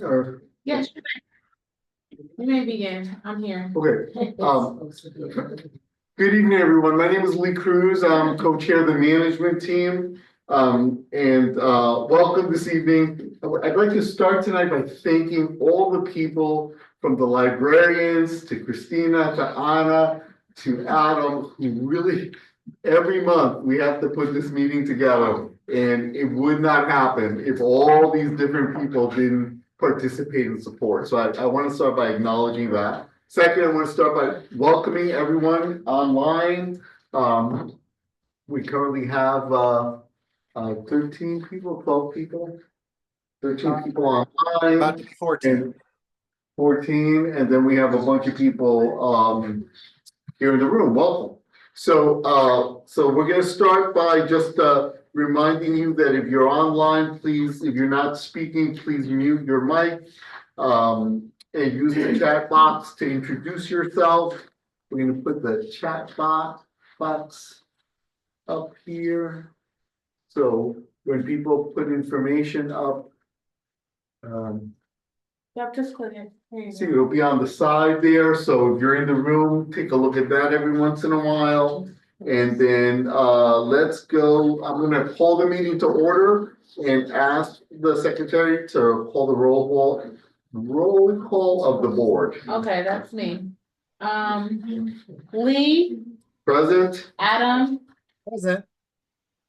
Or, Yes, you may begin. I'm here. okay, good evening, everyone. My name is Lee Cruz. I'm co-chair of the management team. Welcome this evening. I'd like to start tonight by thanking all the people from the librarians to Christina, to Anna, to Adam, who really, every month, we have to put this meeting together. And it would not happen if all these different people didn't participate and support. So I want to start by acknowledging that. Second, I want to start by welcoming everyone online. We currently have 13 people, 12 people, 13 people online. About 14. 14, and then we have a bunch of people here in the room. Welcome. So we're going to start by just reminding you that if you're online, please, if you're not speaking, please mute your mic and use the chat box to introduce yourself. We're going to put the chat box up here. So when people put information up, Yep, just click it. There you see, go. it'll be on the side there, so if you're in the room, take a look at that every once in a while. And then let's go, I'm gonna call the meeting to order and ask the secretary to call the roll call of the board. Okay, that's me. Lee, Present? Adam, Present.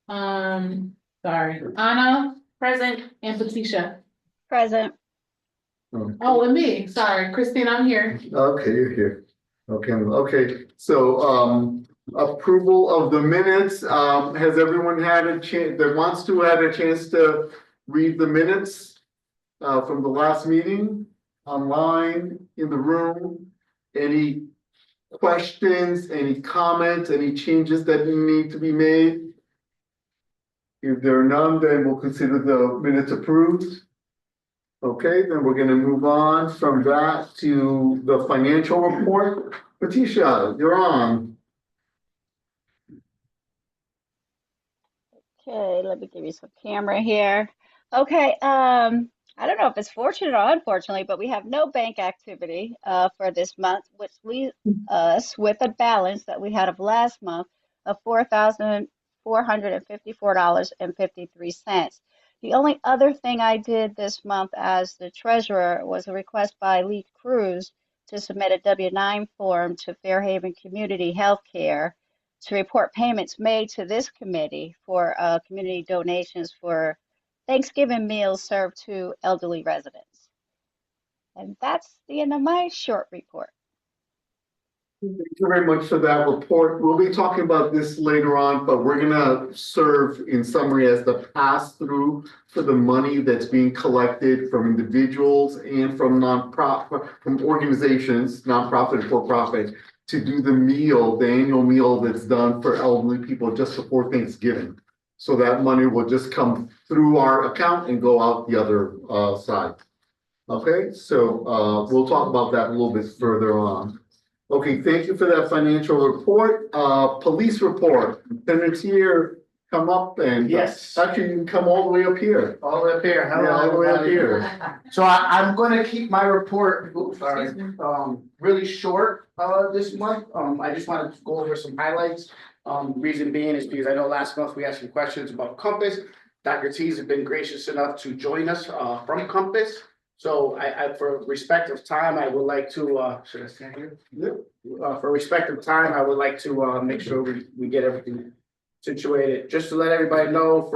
sorry, Anna, present, and Patricia. Present. Oh, and me, sorry, Christine, I'm here. Okay, you're here. Okay, so approval of the minutes, has everyone had a chance, that wants to have a chance to read the minutes from the last meeting, online, in the room? Any questions, any comments, any changes that need to be made? If there are none, then we'll consider the minutes approved. Okay, then we're gonna move on from that to the financial report. Patricia, you're on. Okay, let me give you some camera here. Okay, I don't know if it's fortunate or unfortunately, but we have no bank activity for this month, which leaves us with a balance that we had of last month of $4,454.53. The only other thing I did this month as the treasurer was a request by Lee Cruz to submit a W-9 form to Fairhaven Community Healthcare to report payments made to this committee for community donations for Thanksgiving meals served to elderly residents. And that's the end of my short report. Thank you very much for that report. We'll be talking about this later on, but we're gonna serve in summary as the pass-through for the money that's being collected from individuals and from nonprofit, from organizations, nonprofit and for-profit, to do the meal, the annual meal that's done for elderly people just before Thanksgiving. So that money will just come through our account and go out the other side. Okay, so we'll talk about that a little bit further on. Okay, thank you for that financial report. Police report. Lieutenant here, come up and Yes. Actually, you can come all the way up here. All the way up here. Hello, Yeah, all the way up everybody. here. So I'm gonna keep my report, really short, this month. I just wanted to go over some highlights. Reason being is because I know last month we had some questions about Compass. Dr. T's have been gracious enough to join us, from Compass. So I, for respect of time, I would like to, should I stand here? Yep. For respect of time, I would like to, make sure we get everything situated. Just to let everybody know,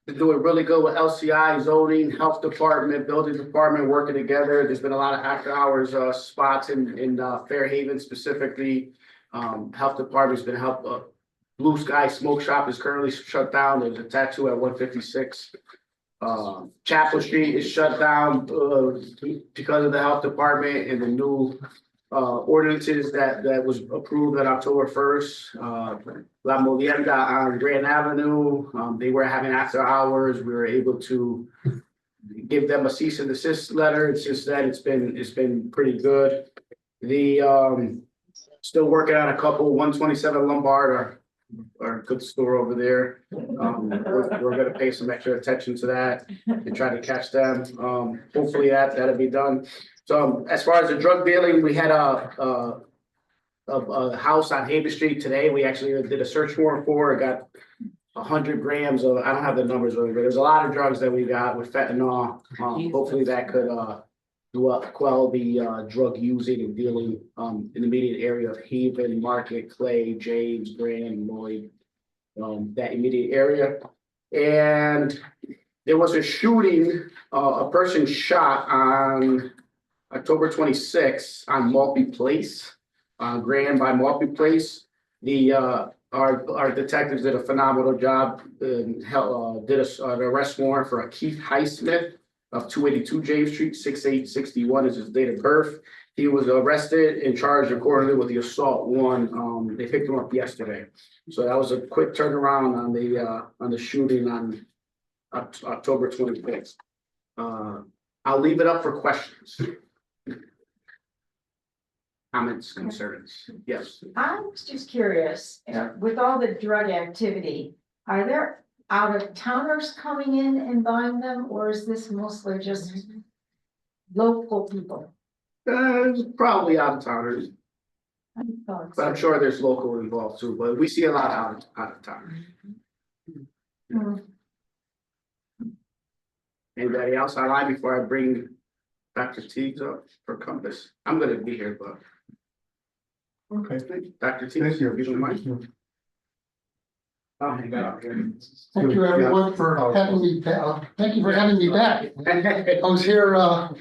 they're doing really good with LCI, zoning, health department, building department, working together. There's been a lot of after hours, spots in Fairhaven specifically. Health department's been Blue Sky Smoke Shop is currently shut down. There's a tattoo at 156. Chapel Street is shut down because of the health department and the new ordinances that was approved on October 1st. La Molienda on Grand Avenue, they were having after hours. We were able to give them a cease and desist letter, and since then it's been pretty good. The still working on a couple. 127 Lombard our good store over there. We're gonna pay some extra attention to that and try to catch them. Hopefully that'll be done. So as far as the drug dealing, we had a house on Haven Street today. We actually did a search warrant for it, got 100 grams of, I don't have the numbers, but there's a lot of drugs that we got with fentanyl. Hopefully that could quell the drug using and dealing in the immediate area of Haven, Market, Clay, James, Grand, Lloyd, that immediate area. And there was a shooting, a person shot on October 26th on Maltby Place, Grand by Maltby Place. Our detectives did a phenomenal job and did an arrest warrant for a Keith Highsmith of 282 James Street, 6861 is his date of birth. He was arrested and charged accordingly with the assault one. They picked him up yesterday. So that was a quick turnaround on the shooting on October 25th. I'll leave it up for questions. Comments, concerns? Yes. I was just curious, with all the drug activity, are there out of towners coming in and buying them, or is this mostly just local people? It's probably out of towners, I thought but I'm so. sure there's local involved too, but we see a lot out of town. Hmm. Anybody else online before I bring Dr. Teagues up for Compass? I'm gonna be here, but Okay, Dr. Teagues, thank you. if you don't mind. Oh, you got up here. Thank you everyone for having me back. Thank you for having me back. I was here a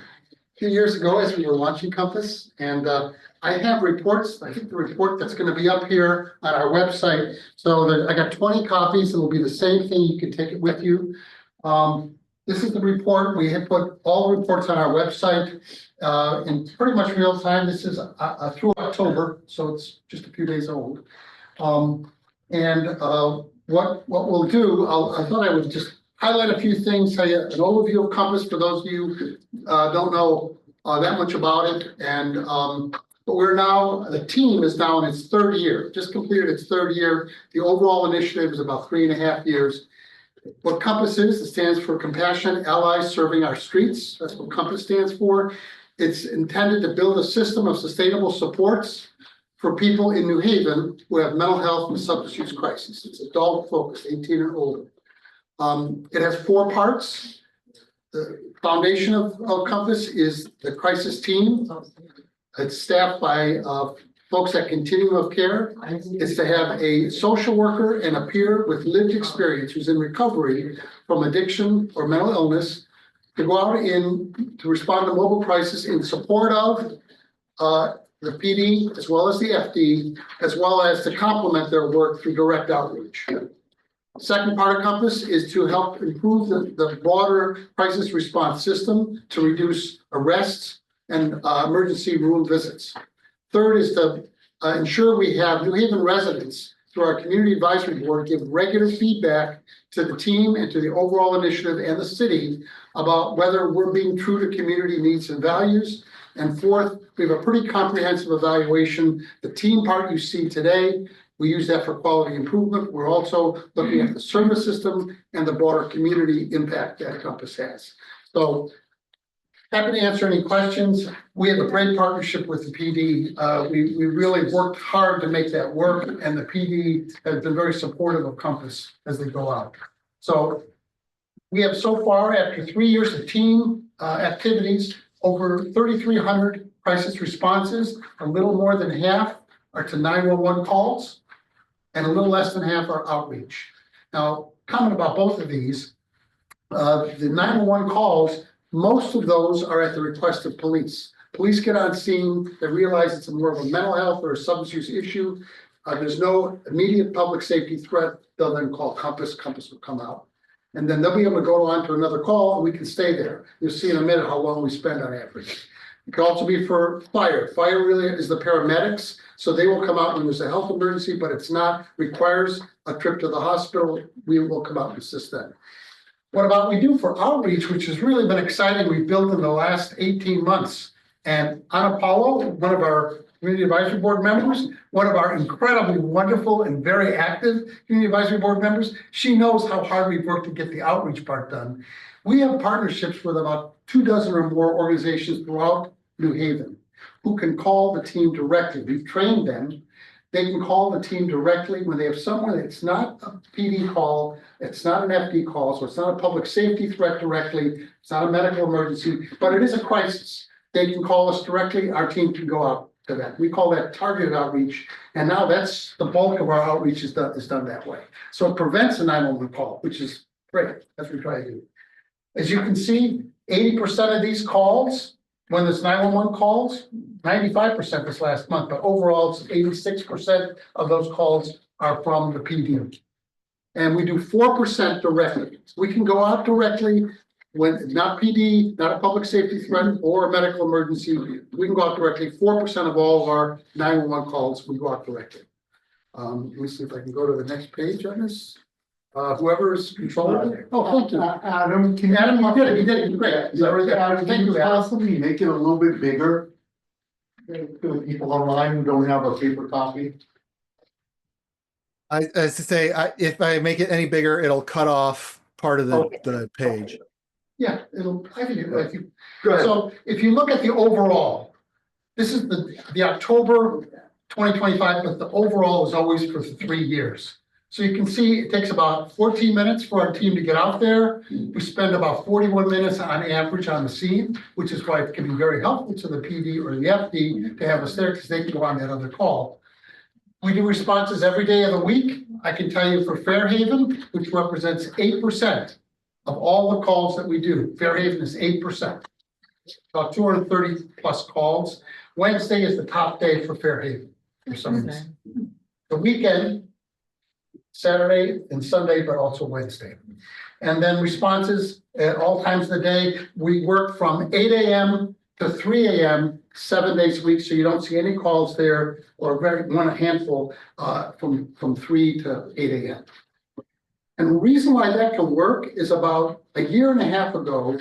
few years ago as we were launching Compass, and I have reports. I think the report that's going to be up here on our website. So I got 20 copies. It will be the same thing. You can take it with you. This is the report. We have put all reports on our website in pretty much real time. This is through October, so it's just a few days old. What we'll do, I thought I would just highlight a few things, tell you an overview of Compass for those of you who don't know that much about it. And but the team is now in its third year, just completed its third year. The overall initiative is about 3.5 years. What Compass is, it stands for Compassionate Allies Serving Our Streets. That's what Compass stands for. It's intended to build a system of sustainable supports for people in New Haven who have mental health and substance use crisis. It's adult focused, 18 and older. It has 4 parts. The foundation of Compass is the crisis team. It's staffed by folks at Continuum of Care. It's to have a social worker and a peer with lived experience who's in recovery from addiction or mental illness to go out to respond to mobile crisis in support of the PD, as well as the FD, as well as to complement their work through direct outreach. Second part of Compass is to help improve the broader crisis response system to reduce arrests and emergency room visits. Third is to ensure we have New Haven residents through our community advisory board give regular feedback to the team and to the overall initiative and the city about whether we're being true to community needs and values. And fourth, we have a pretty comprehensive evaluation. The team part you see today, we use that for quality improvement. We're also looking at the service system and the broader community impact that Compass has. So happy to answer any questions. We have a great partnership with the PD. We really worked hard to make that work, and the PD has been very supportive of Compass as they go out. So we have so far, after 3 years of team activities, over 3,300 crisis responses. A little more than half are to 911 calls, and a little less than half are outreach. Now, comment about both of these. The 911 calls, most of those are at the request of police. Police get on scene, they realize it's more of a mental health or a substance use issue. There's no immediate public safety threat. They'll then call Compass. Compass will come out. And then they'll be able to go on to another call and we can stay there. You'll see in a minute how long we spend on average. It can also be for fire. Fire really is the paramedics. So they will come out when there's a health emergency, but it's not requires a trip to the hospital. We will come out and assist them. What about we do for outreach, which has really been exciting. We've built in the last 18 months. And on Apollo, one of our Community Advisory Board members, one of our incredibly wonderful and very active Community Advisory Board members. She knows how hard we've worked to get the outreach part done. We have partnerships with about 24 or more organizations throughout New Haven who can call the team directly. We've trained them. They can call the team directly when they have someone. It's not a PD call, it's not an FD call, so it's not a public safety threat directly, it's not a medical emergency, but it is a crisis. They can call us directly, our team can go out to that. We call that targeted outreach, and now that's the bulk of our outreach is done that way. So it prevents a 911 call, which is great. That's what we try to do. As you can see, 80% of these calls, when there's 911 calls, 95% this last month, but overall it's 86% of those calls are from the PD. And we do 4% directly. We can go out directly when not PD, not a public safety threat or a medical emergency. We can go out directly. 4% of all of our 911 calls, we go out directly. Let me see if I can go to the next page on this. Whoever's controlling it. Oh, thank you. Adam, can Adam, you did it, great. Adam, Thank can you, you Adam. possibly make it a little bit bigger? For the people online who don't have a paper copy. As to say, if I make it any bigger, it'll cut off part of Okay. the page. Yeah, I think it. Go ahead. So if you look at the overall, this is the October 2025, but the overall is always for 3 years. So you can see it takes about 14 minutes for our team to get out there. We spend about 41 minutes on average on the scene, which is why it can be very helpful to the PD or the FD to have us there because they can go on that other call. We do responses every day of the week. I can tell you for Fairhaven, which represents 8% of all the calls that we do. Fairhaven is 8%. About 230 plus calls. Wednesday is the top day for Fairhaven for some reason. The weekend, Saturday and Sunday, but also Wednesday. And then responses at all times of the day. We work from 8 a.m. to 3 a.m. 7 days a week, so you don't see any calls there, or a handful from 3 to 8 a.m. And the reason why that can work is about a year and a half ago,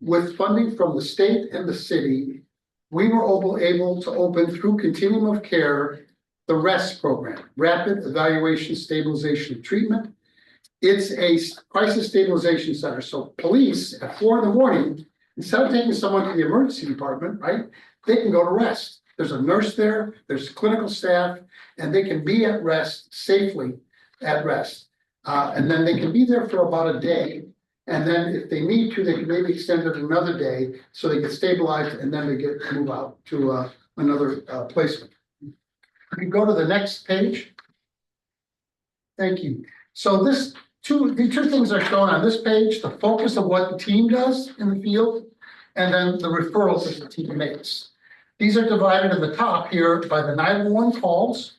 with funding from the state and the city, we were able to open through Continuum of Care the REST program, Rapid Evaluation Stabilization and Treatment. It's a crisis stabilization center. So police at 4 a.m, instead of taking someone to the emergency department, right, they can go to REST. There's a nurse there, there's clinical staff, and they can be at REST safely at REST. And then they can be there for about a day. And then if they need to, they can maybe extend it another day so they get stabilized and then they get move out to another placement. You can go to the next page. Thank you. So the two things are shown on this page, the focus of what the team does in the field, and then the referrals that the team makes. These are divided at the top here by the 911 calls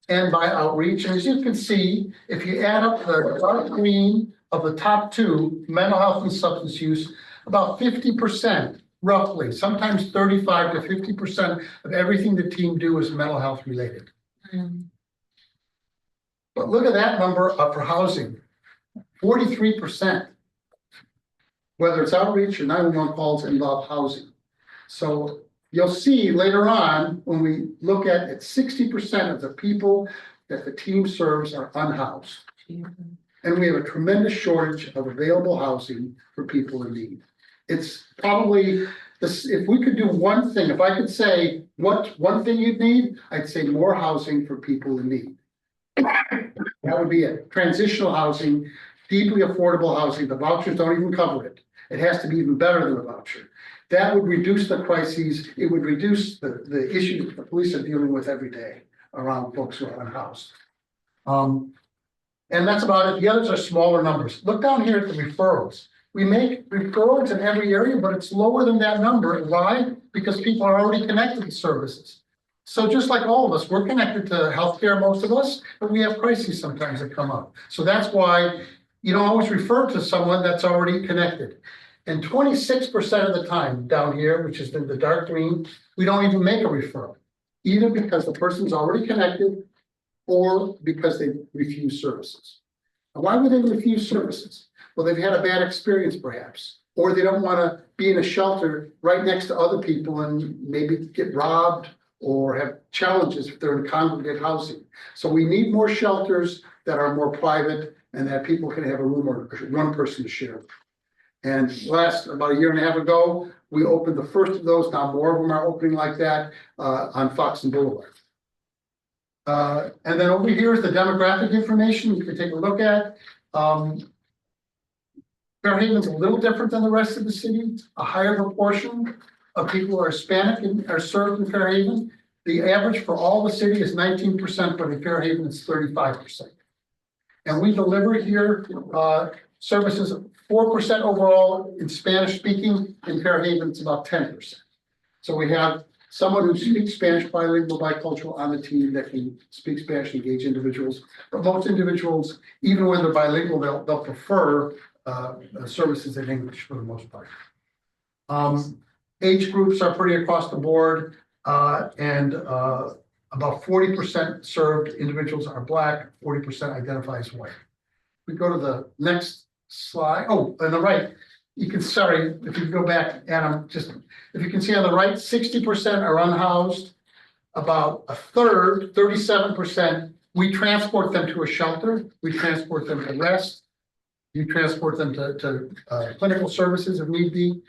and by outreach. And as you can see, if you add up the dark green of the top two, mental health and substance use, about 50%. Roughly, sometimes 35 to 50% of everything the team do is mental health related. But look at that number for housing, 43%. Whether it's outreach or 911 calls involve housing. So you'll see later on when we look at it, 60% of the people that the team serves are unhoused. And we have a tremendous shortage of available housing for people in need. It's probably this, if we could do one thing, if I could say what one thing you'd need, I'd say more housing for people in need. That would be it. Transitional housing, deeply affordable housing. The vouchers don't even cover it. It has to be even better than a voucher. That would reduce the crises. It would reduce the issues that the police are dealing with every day around folks who are unhoused. And that's about it. The others are smaller numbers. Look down here at the referrals. We make referrals in every area, but it's lower than that number. Why? Because people are already connected to services. So just like all of us, we're connected to healthcare, most of us, but we have crises sometimes that come up. So that's why you don't always refer to someone that's already connected. And 26% of the time down here, which is in the dark green, we don't even make a referral, either because the person's already connected or because they refuse services. Now, why would they refuse services? Well, they've had a bad experience perhaps, or they don't want to be in a shelter right next to other people and maybe get robbed or have challenges if they're in congregate housing. So we need more shelters that are more private and that people can have a room or one person to share. And about a year and a half ago, we opened the first of those. Now more of them are opening like that on Fox and Boulevard. And then over here is the demographic information you can take a look at. Fairhaven's a little different than the rest of the city. A higher proportion of people are Hispanic and are served in Fairhaven. The average for all the city is 19%, but in Fairhaven it's 35%. And we deliver here services 4% overall in Spanish speaking. In Fairhaven, it's about 10%. So we have someone who speaks Spanish, bilingual, bicultural on the team that can speak Spanish, engage individuals. But most individuals, even when they're bilingual, they'll prefer services in English for the most part. Age groups are pretty across the board, and about 40% served individuals are Black, 40% identify as white. We go to the next slide. Oh, on the right, you can, sorry, if you go back, Adam, just, if you can see on the right, 60% are unhoused. About a third, 37%, we transport them to a shelter. We transport them to rest. You transport them to clinical services if need be.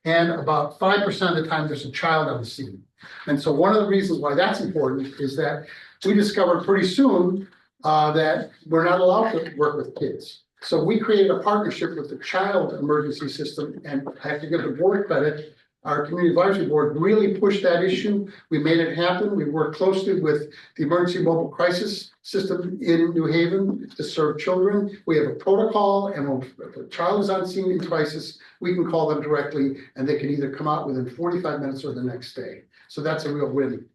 And about 5% of the time there's a child on the scene. And so one of the reasons why that's important is that we discovered pretty soon that we're not allowed to work with kids. So we created a partnership with the child emergency system, and I have to give the board credit. Our community advisory board really pushed that issue. We made it happen. We worked closely with the emergency mobile crisis system in New Haven to serve children. We have a protocol, and if a child is on scene in crisis, we can call them directly and they can either come out within 45 minutes or the next day. So that's a real win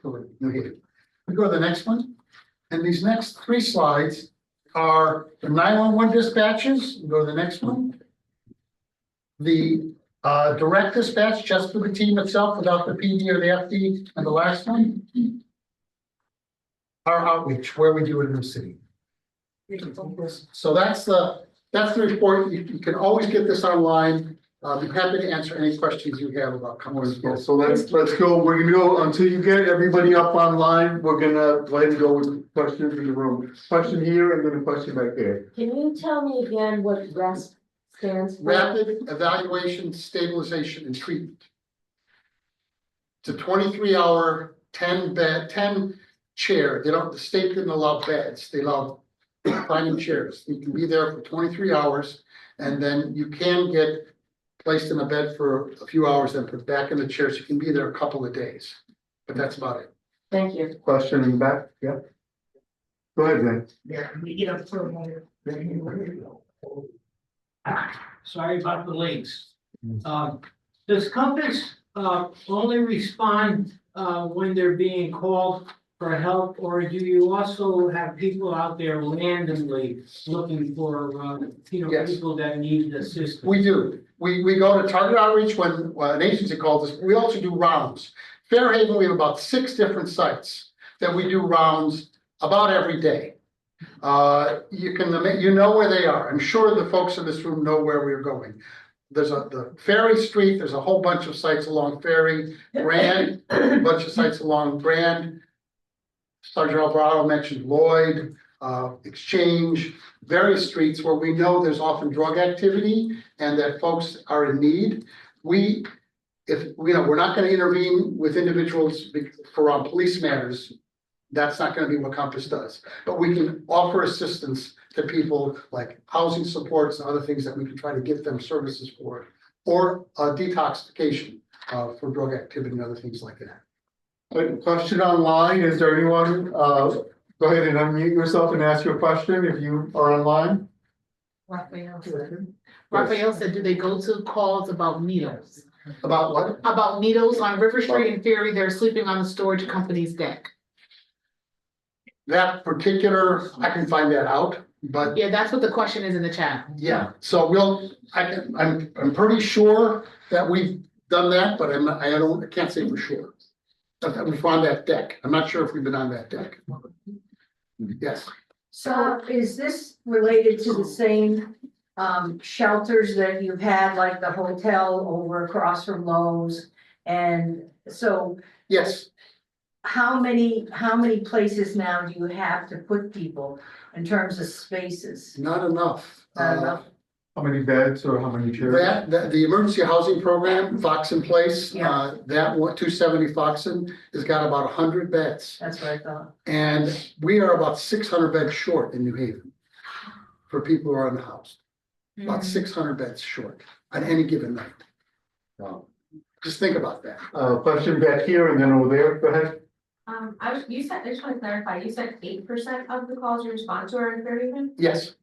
for New Haven. We go to the next one. And these next 3 slides are the 911 dispatches. We go to the next one. The direct dispatch just for the team itself without the PD or the FD, and the last one. Our outreach, where we do it in the city. So that's the report. You can always get this online. I'll be happy to answer any questions you have about coming. So let's go. We're gonna go until you get everybody up online. We're gonna go ahead and go with questions in the room. Question here and then a question back there. Can you tell me again what REST stands for? Rapid Evaluation, Stabilization, and Treatment. It's a 23-hour, 10 chair. The state didn't allow beds. They allow reclining chairs. You can be there for 23 hours, and then you can get placed in a bed for a few hours, then put back in the chair. So you can be there a couple of days, but that's about it. Thank you. Question in the back? Yeah. Go ahead, Zane. Yeah, we get up for a moment. Sorry about the links. Does Compass only respond when they're being called for help, or do you also have people out there randomly looking for Yes. people that need assistance? We do. We go to target outreach when an agency calls us. We also do rounds. Fairhaven, we have about 6 different sites that we do rounds about every day. You know where they are. I'm sure the folks in this room know where we're going. There's the Ferry Street. There's a whole bunch of sites along Ferry, Grand, a bunch of sites along Grand. Sergeant Alvarado mentioned Lloyd, Exchange, various streets where we know there's often drug activity and that folks are in need. We're not going to intervene with individuals for police matters. That's not going to be what Compass does, but we can offer assistance to people like housing supports and other things that we can try to get them services for, or detoxification for drug activity and other things like that. Question online. Is there anyone? Go ahead and unmute yourself and ask your question if you are online. Raphael said, do they go to calls about needles? About what? About needles on River Street and Ferry, they're sleeping on the storage company's deck. That particular, I can find that out, but Yeah, that's what the question is in the chat. yeah, so I'm pretty sure that we've done that, but I can't say for sure. But we found that deck. I'm not sure if we've been on that deck. Yes, So is this related to the same shelters that you've had, like the hotel over across from Lowe's? And so yes. how many places now do you have to put people in terms of spaces? Not enough. Not enough? How many beds or how many chairs? The emergency housing program, Foxen Place, Yeah. that one, 270 Foxen, has got about 100 beds. That's what I thought. And we are about 600 beds short in New Haven for people who are unhoused. About 600 beds short on any given night. Wow. Just think about that. Question back here and then over there, go ahead. You said, I just want to clarify, you said 8% of the calls you respond to are in Fairhaven? Yes,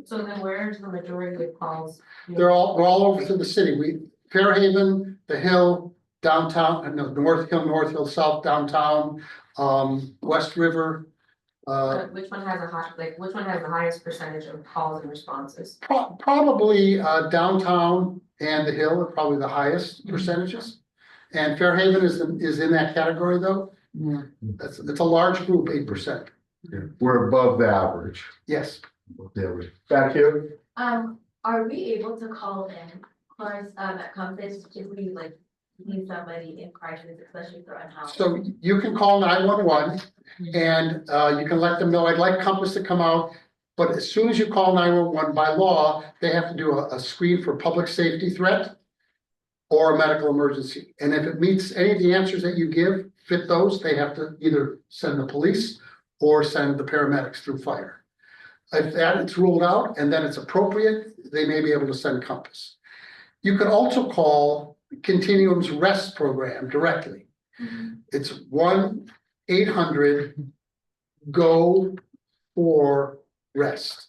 So then where's the majority of calls? they're all over through the city. Fairhaven, the Hill, downtown, no, North Hill, South downtown, West River. Which one has a high, like, which one has the highest percentage of calls and responses? Probably downtown and the Hill are probably the highest percentages. And Fairhaven is in that category though. It's a large group, 8%. We're above the average. Yes. Above the average. Back here, Are we able to call in, cars, at Compass, if we like need somebody in crisis, especially for unhoused? So you can call 911 and you can let them know, I'd like Compass to come out. But as soon as you call 911 by law, they have to do a screen for public safety threat or a medical emergency. And if it meets any of the answers that you give, fit those, they have to either send the police or send the paramedics through fire. If that it's ruled out and then it's appropriate, they may be able to send Compass. You could also call Continuum's REST program directly. It's 1-800-GO-FOR-REST.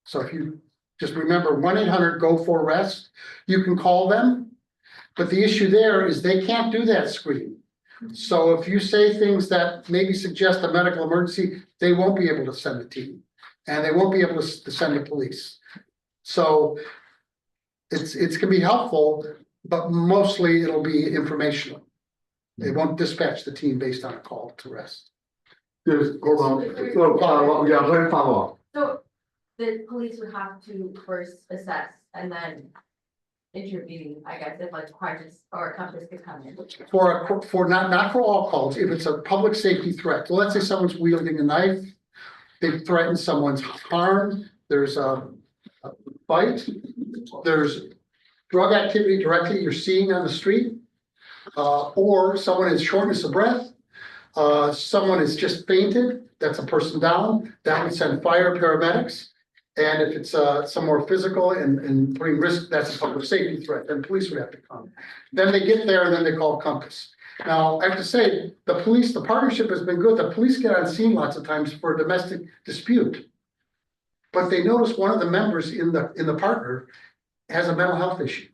So if you just remember 1-800-GO-FOR-REST, you can call them. But the issue there is they can't do that screen. So if you say things that maybe suggest a medical emergency, they won't be able to send a team. And they won't be able to send the police. So it's gonna be helpful, but mostly it'll be informational. They won't dispatch the team based on a call to rest. there's, hold on, so follow up, yeah, go ahead and follow up. So the police would have to first assess and then intervene, I guess, if like crisis or Compass could come in. For not for all calls, if it's a public safety threat, so let's say someone's wielding a knife, they threaten someone's harm, there's a fight, there's drug activity directly you're seeing on the street, or someone has shortness of breath, someone has just fainted, that's a person down, that would send fire paramedics. And if it's some more physical and putting risk, that's a public safety threat, then police would have to come. Then they get there and then they call Compass. Now, I have to say, the police, the partnership has been good. The police get on scene lots of times for a domestic dispute. But they notice one of the members in the partner has a mental health issue.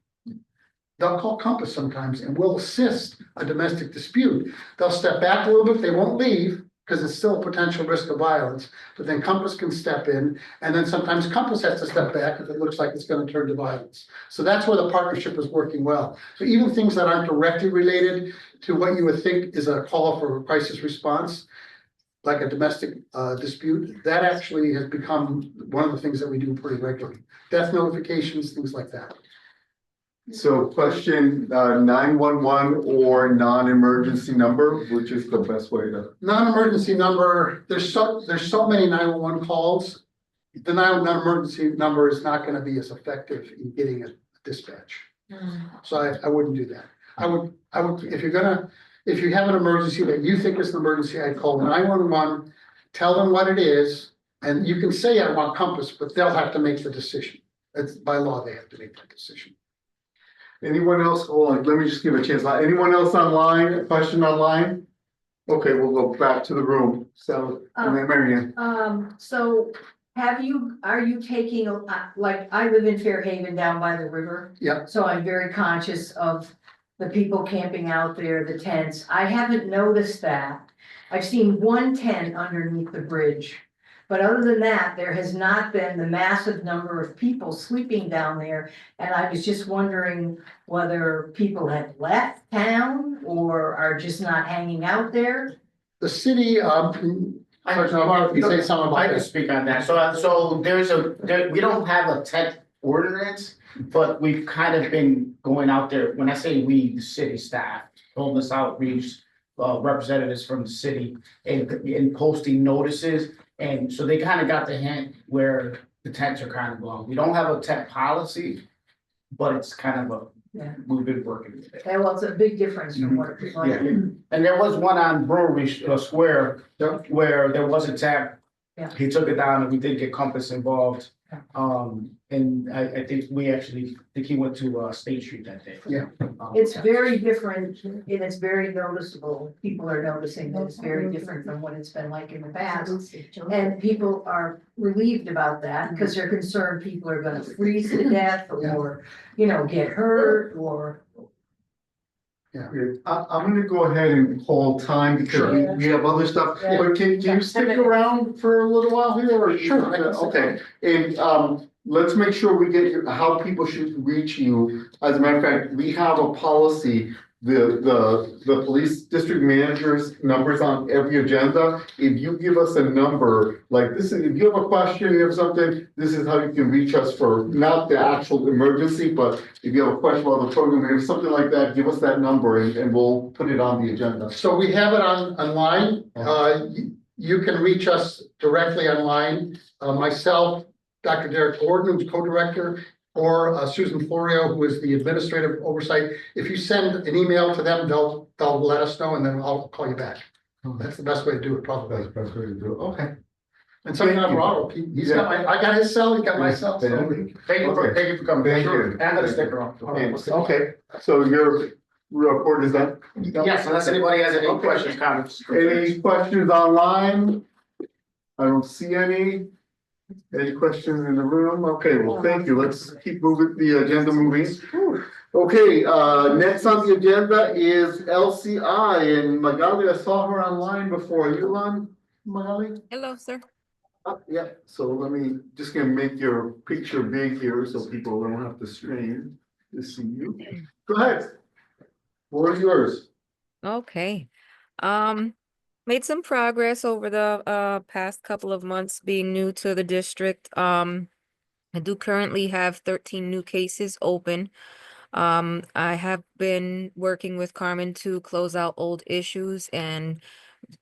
They'll call Compass sometimes and will assist a domestic dispute. They'll step back a little bit, they won't leave, because it's still a potential risk of violence, but then Compass can step in, and then sometimes Compass has to step back if it looks like it's gonna turn to violence. So that's where the partnership is working well. So even things that aren't directly related to what you would think is a call for a crisis response, like a domestic dispute, that actually has become one of the things that we do pretty regularly. Death notifications, things like that. So question, 911 or non-emergency number, which is the best way to? Non-emergency number, there's so many 911 calls. The non-emergency number is not gonna be as effective in getting a dispatch. So I wouldn't do that. I would, if you have an emergency that you think is an emergency, I'd call 911, tell them what it is, and you can say I want Compass, but they'll have to make the decision. It's by law, they have to make that decision. Anyone else? Hold on, let me just give a chance. Anyone else online, a question online? Okay, we'll go back to the room. So, and then Marianne. So are you taking, like, I live in Fairhaven down by the river. Yeah. So I'm very conscious of the people camping out there, the tents. I haven't noticed that. I've seen one tent underneath the bridge. But other than that, there has not been the massive number of people sleeping down there. And I was just wondering whether people have left town or are just not hanging out there. The city, you say something about I can that. speak on that. So we don't have a tent ordinance, but we've kind of been going out there. When I say we, the city staff, homeless outreach, representatives from the city in posting notices. And so they kind of got the hint where the tents are kind of going. We don't have a tent policy, but it's kind of Yeah. we've been working with it. Well, it's a big difference from what it was like. Yeah. And there was one on Brewery Square where there was a tent. Yeah. He took it down and we did get Compass involved. Yeah. And I think he went to State Street that day. Yeah. It's very different and it's very noticeable. People are noticing that it's very different from what it's been like in the past. And people are relieved about that because they're concerned people are gonna freeze to death or, get hurt or. I'm gonna go ahead and call time because we have other stuff, Yeah. but can you stick around for a little while here or? Sure, I can stick Okay, and let's make sure we get how people should reach you. As a matter of fact, we have a policy, the police district manager's numbers on every agenda. If you give us a number, like this is, if you have a question, you have something, this is how you can reach us for not the actual emergency, but if you have a question about the program, or something like that, give us that number and we'll put it on the agenda. So we have it online. You can reach us directly online. Myself, Dr. Derek Gordon, who's co-director, or Susan Florio, who is the administrative oversight. If you send an email to them, they'll let us know and then I'll call you back. That's the best way to do it, probably. That's the best way to do it. Okay. And sometimes Ronald, he's got I got his cell, he got my cell. So. Thank you for coming. Thank Sure. you. And the sticker on. Okay, so your report is done? Yes, unless anybody has any questions, comments. Any questions online? I don't see any. Any questions in the room? Okay, well, thank you. Let's keep moving, the agenda moving. Okay, next on the agenda is LCI and Magali. I saw her online before. Are you on, Magali? Hello, sir. Yeah, so let me, just gonna make your picture big here so people don't have to strain to see you. Go ahead. Floor is yours. Okay. Made some progress over the past couple of months being new to the district. I do currently have 13 new cases open. I have been working with Carmen to close out old issues and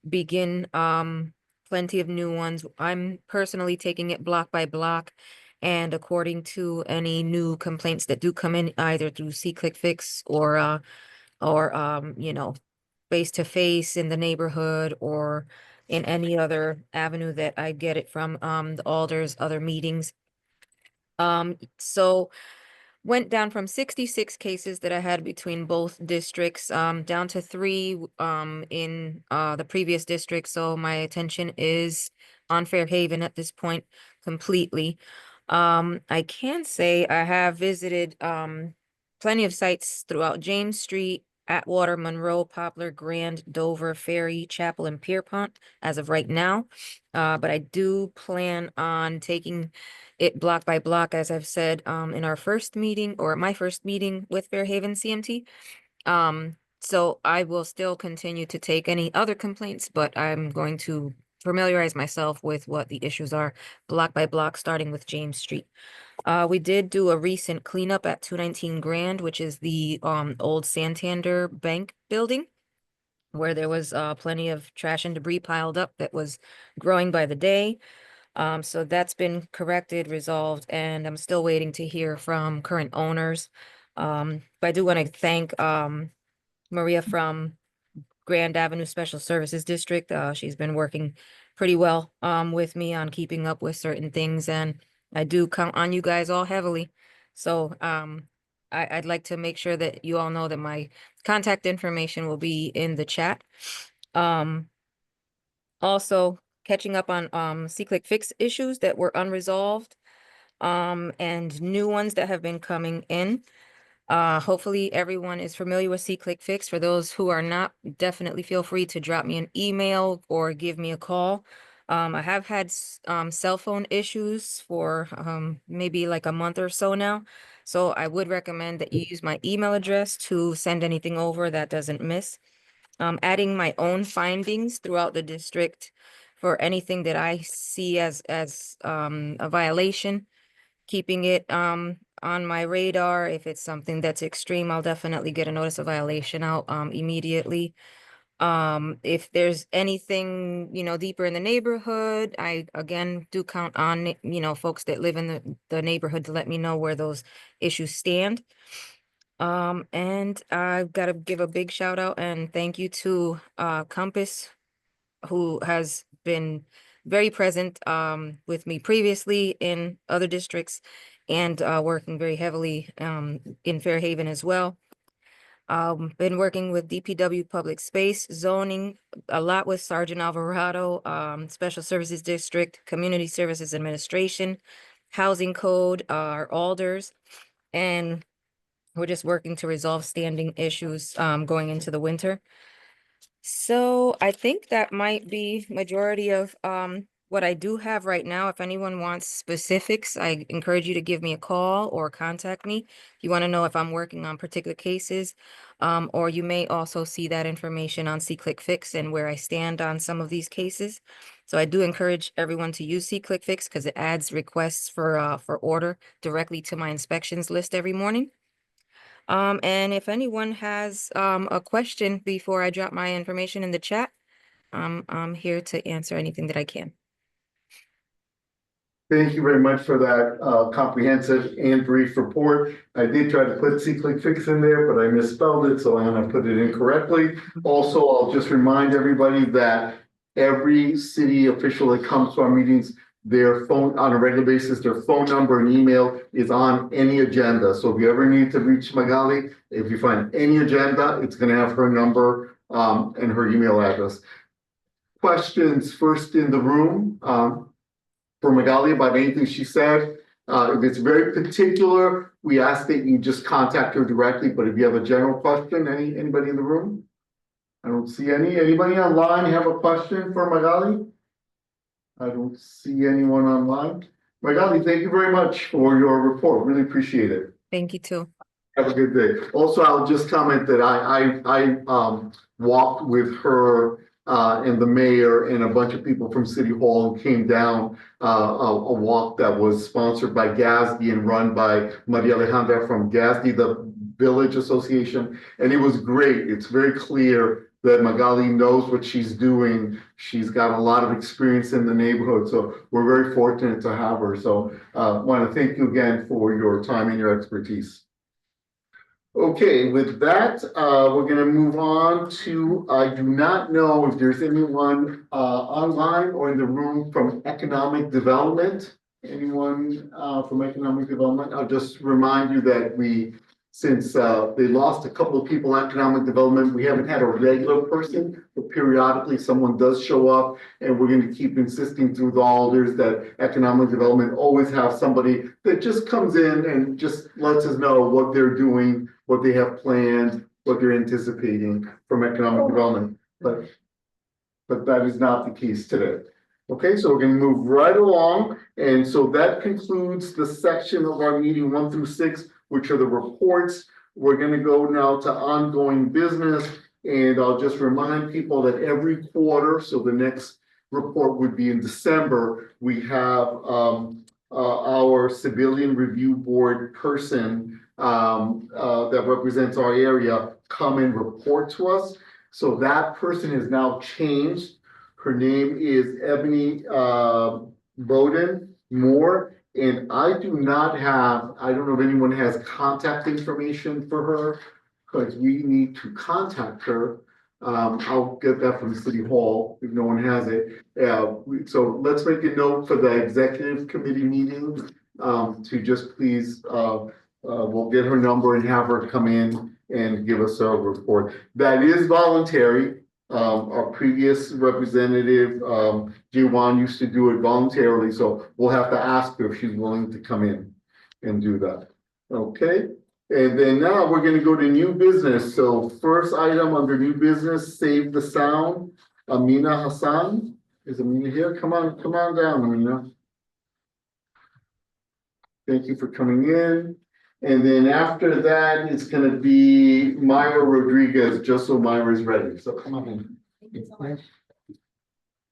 begin plenty of new ones. I'm personally taking it block by block, and according to any new complaints that do come in either through C-Click Fix or face to face in the neighborhood or in any other avenue that I get it from, the alders, other meetings. So went down from 66 cases that I had between both districts, down to 3 in the previous district. So my attention is on Fairhaven at this point completely. I can say I have visited plenty of sites throughout James Street, Atwater, Monroe, Poplar, Grand, Dover, Ferry, Chapel, and Pierpont as of right now. But I do plan on taking it block by block, as I've said, in our first meeting or my first meeting with Fairhaven CMT. So I will still continue to take any other complaints, but I'm going to familiarize myself with what the issues are block by block, starting with James Street. We did do a recent cleanup at 219 Grand, which is the old Santander Bank building, where there was plenty of trash and debris piled up that was growing by the day. So that's been corrected, resolved, and I'm still waiting to hear from current owners. But I do want to thank Maria from Grand Avenue Special Services District. She's been working pretty well with me on keeping up with certain things, and I do count on you guys all heavily. So I'd like to make sure that you all know that my contact information will be in the chat. Also catching up on C-Click Fix issues that were unresolved, and new ones that have been coming in. Hopefully everyone is familiar with C-Click Fix. For those who are not, definitely feel free to drop me an email or give me a call. I have had cell phone issues for maybe like a month or so now. So I would recommend that you use my email address to send anything over that doesn't miss. Adding my own findings throughout the district for anything that I see as a violation, keeping it on my radar. If it's something that's extreme, I'll definitely get a notice of violation out immediately. If there's anything, deeper in the neighborhood, I again do count on, folks that live in the neighborhood to let me know where those issues stand. And I've got to give a big shout out and thank you to Compass, who has been very present with me previously in other districts and working very heavily in Fairhaven as well. Been working with DPW Public Space, zoning, a lot with Sergeant Alvarado, Special Services District, Community Services Administration, Housing Code, our alders, and we're just working to resolve standing issues going into the winter. So I think that might be majority of what I do have right now. If anyone wants specifics, I encourage you to give me a call or contact me. If you want to know if I'm working on particular cases, or you may also see that information on SeeClickFix and where I stand on some of these cases. So I do encourage everyone to use SeeClickFix because it adds requests for order directly to my inspections list every morning. And if anyone has a question before I drop my information in the chat, I'm here to answer anything that I can. Thank you very much for that comprehensive and brief report. I did try to put SeeClickFix in there, but I misspelled it, so I'm gonna put it in correctly. Also, I'll just remind everybody that every city official that comes to our meetings, their phone, on a regular basis, their phone number and email is on any agenda. So if you ever need to reach Magali, if you find any agenda, it's gonna have her number and her email address. Questions first in the room for Magali about anything she said. If it's very particular, we ask that you just contact her directly, but if you have a general question, anybody in the room? I don't see any. Anybody online have a question for Magali? I don't see anyone online. Magali, thank you very much for your report. Really appreciate it. Thank you too. Have a good day. Also, I'll just comment that I walked with her and the mayor and a bunch of people from City Hall and came down a walk that was sponsored by GASD and run by Maria Alejandra from GASD, the Village Association. And it was great. It's very clear that Magali knows what she's doing. She's got a lot of experience in the neighborhood. So we're very fortunate to have her. So want to thank you again for your time and your expertise. Okay, with that, we're going to move on to, I do not know if there's anyone online or in the room from economic development. Anyone from economic development? I'll just remind you that since they lost a couple of people in economic development, we haven't had a regular person, but periodically someone does show up, and we're going to keep insisting through the alders that economic development always have somebody that just comes in and just lets us know what they're doing, what they have planned, what they're anticipating from economic development. But that is not the case today. Okay, so we're going to move right along. And so that concludes the section of our meeting 1 through 6, which are the reports. We're going to go now to ongoing business. And I'll just remind people that every quarter, so the next report would be in December, we have our civilian review board person that represents our area come and report to us. So that person has now changed. Her name is Ebony Bowden Moore, and I do not have, I don't know if anyone has contact information for her, because we need to contact her. I'll get that from City Hall if no one has it. So let's make a note for the executive committee meeting to just please, we'll get her number and have her come in and give us a report. That is voluntary. Our previous representative, Jiwan, used to do it voluntarily, so we'll have to ask her if she's willing to come in and do that. Okay, and then now we're going to go to new business. So first item under new business, save the sound. Amina Hassan, is Amina here? Come on down, Amina. Thank you for coming in. And then after that, it's going to be Myra Rodriguez, just so Myra's ready. So come on in. Thank you so much.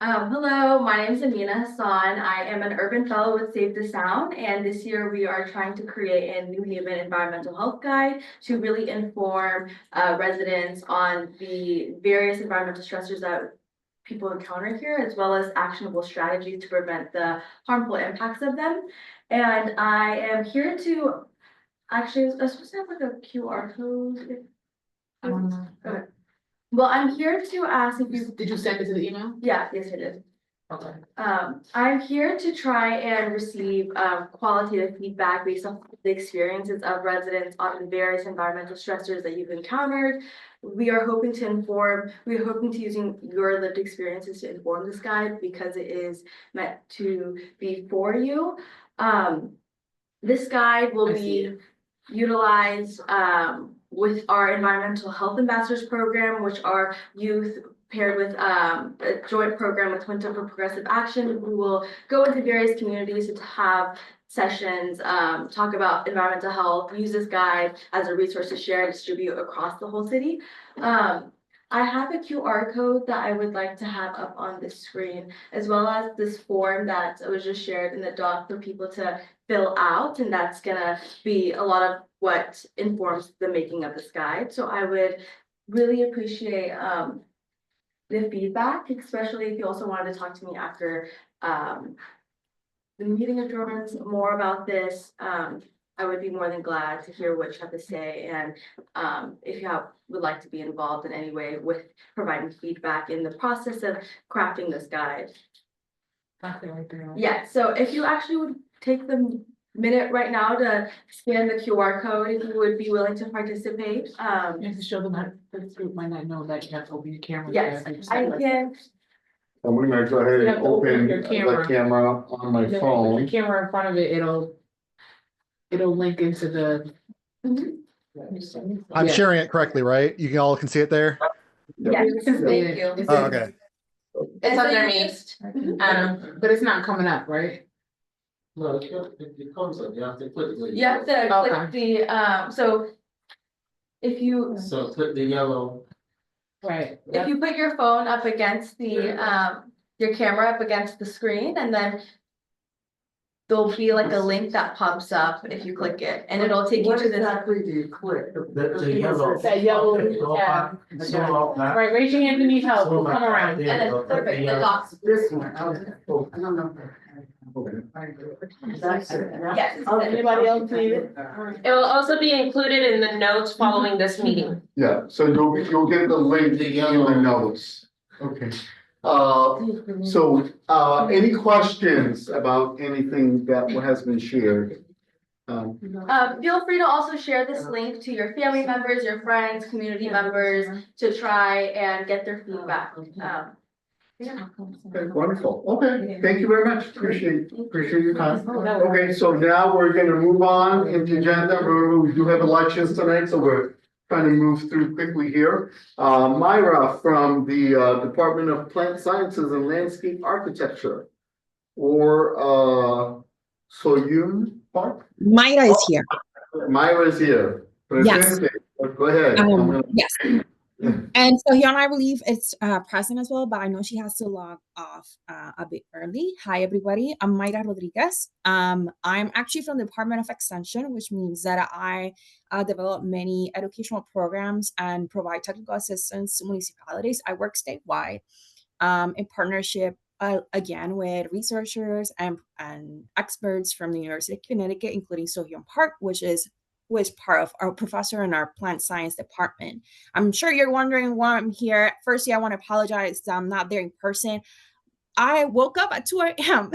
Hello, my name is Amina Hassan. I am an urban fellow with Save the Sound, and this year we are trying to create a New Haven environmental health guide to really inform residents on the various environmental stressors that people encounter here, as well as actionable strategies to prevent the harmful impacts of them. And I am here to actually, I was supposed to have like a QR code. Okay. Well, I'm here to ask if you. Did you send it to the email? Yeah, yes, I did. Okay. I'm here to try and receive qualitative feedback based on the experiences of residents on the various environmental stressors that you've encountered. We're hoping to using your lived experiences to inform this guide because it is meant to be for you. This guide will be utilized with our environmental health ambassadors program, which are youth paired with a joint program with Winter for Progressive Action. We will go into various communities to have sessions, talk about environmental health, use this guide as a resource to share and distribute across the whole city. I have a QR code that I would like to have up on the screen, as well as this form that was just shared in the doc for people to fill out, and that's gonna be a lot of what informs the making of this guide. So I would really appreciate the feedback, especially if you also wanted to talk to me after the meeting adjourns more about this. I would be more than glad to hear what you have to say, and if you would like to be involved in any way with providing feedback in the process of crafting this guide. Yeah, so if you actually would take the minute right now to scan the QR code, if you would be willing to participate. You have to show them how, this group might not know that you have to open your camera. Yes, I can. I'm gonna go ahead You and have to open open your the camera. camera on my The phone. camera in front of it, it'll link into the. I'm Yeah. sharing it correctly, right? You can all can see it there? Yes, thank you. It's Oh, okay. It's underneath. But it's not coming up, right? No, it comes up, you have to click it. You have to click the, so if you, So click the yellow. Right. if you put your phone up against the, your camera up against the screen, and then there'll be like a link that pops up if you click it, and it'll take you to this. do you click? The yellow. That yellow tab. Right, raise your hand if you need help, we'll come around. And then perfect, the dots. This one. I don't know. Yes. Anybody else need it? It will also be included in the notes following this meeting. Yeah, so you'll get the link in the notes. Okay. So, any questions about anything that has been shared? Feel free to also share this link to your family members, your friends, community members, to try and get their feedback. Okay, wonderful. Okay, thank you very much. Appreciate your time. Okay, so now we're gonna move on into agenda. Remember, we do have elections tonight, so we're trying to move through quickly here. Myra from the Department of Plant Sciences and Landscape Architecture. Or Soyun Park? Mayra is here. Myra is here. Yes. Presente. Go ahead. Yes. And so here, I believe it's present as well, but I know she has to log off a bit early. Hi, everybody. I'm Mayra Rodriguez. I'm actually from the Department of Extension, which means that I develop many educational programs and provide technical assistance to municipalities. I work statewide in partnership, again, with researchers and experts from the University of Connecticut, including Sohyun Park, which is part of our professor in our plant science department. I'm sure you're wondering why I'm here. Firstly, I want to apologize that I'm not there in person. I woke up at 2 a.m.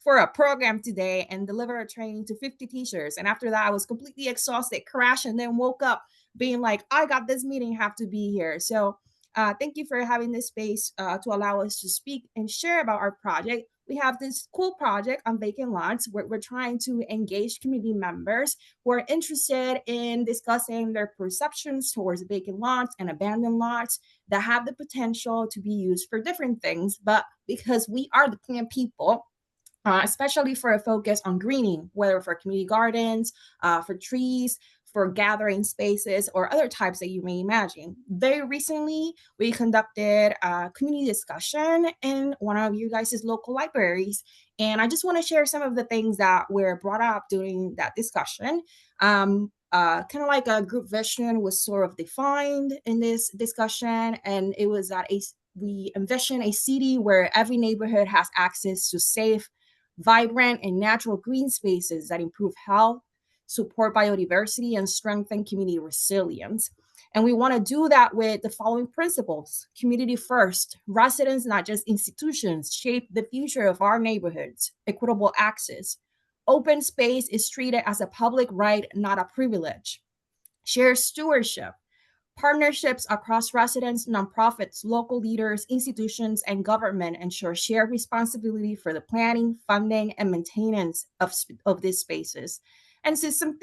for a program today and delivered a training to 50 teachers. And after that, I was completely exhausted, crashed, and then woke up being like, I got this meeting, have to be here. So thank you for having this space to allow us to speak and share about our project. We have this cool project on vacant lots where we're trying to engage community members who are interested in discussing their perceptions towards vacant lots and abandoned lots that have the potential to be used for different things. But because we are the plant people, especially for a focus on greening, whether for community gardens, for trees, for gathering spaces or other types that you may imagine. Very recently, we conducted a community discussion in one of you guys' local libraries. And I just want to share some of the things that were brought up during that discussion. Kind of like a group vision was sort of defined in this discussion, and it was that we envision a city where every neighborhood has access to safe, vibrant, and natural green spaces that improve health, support biodiversity, and strengthen community resilience. And we want to do that with the following principles: community first, residents, not just institutions, shape the future of our neighborhoods; equitable access, open space is treated as a public right, not a privilege; shared stewardship, partnerships across residents, nonprofits, local leaders, institutions, and government ensure shared responsibility for the planning, funding, and maintenance of these spaces. And system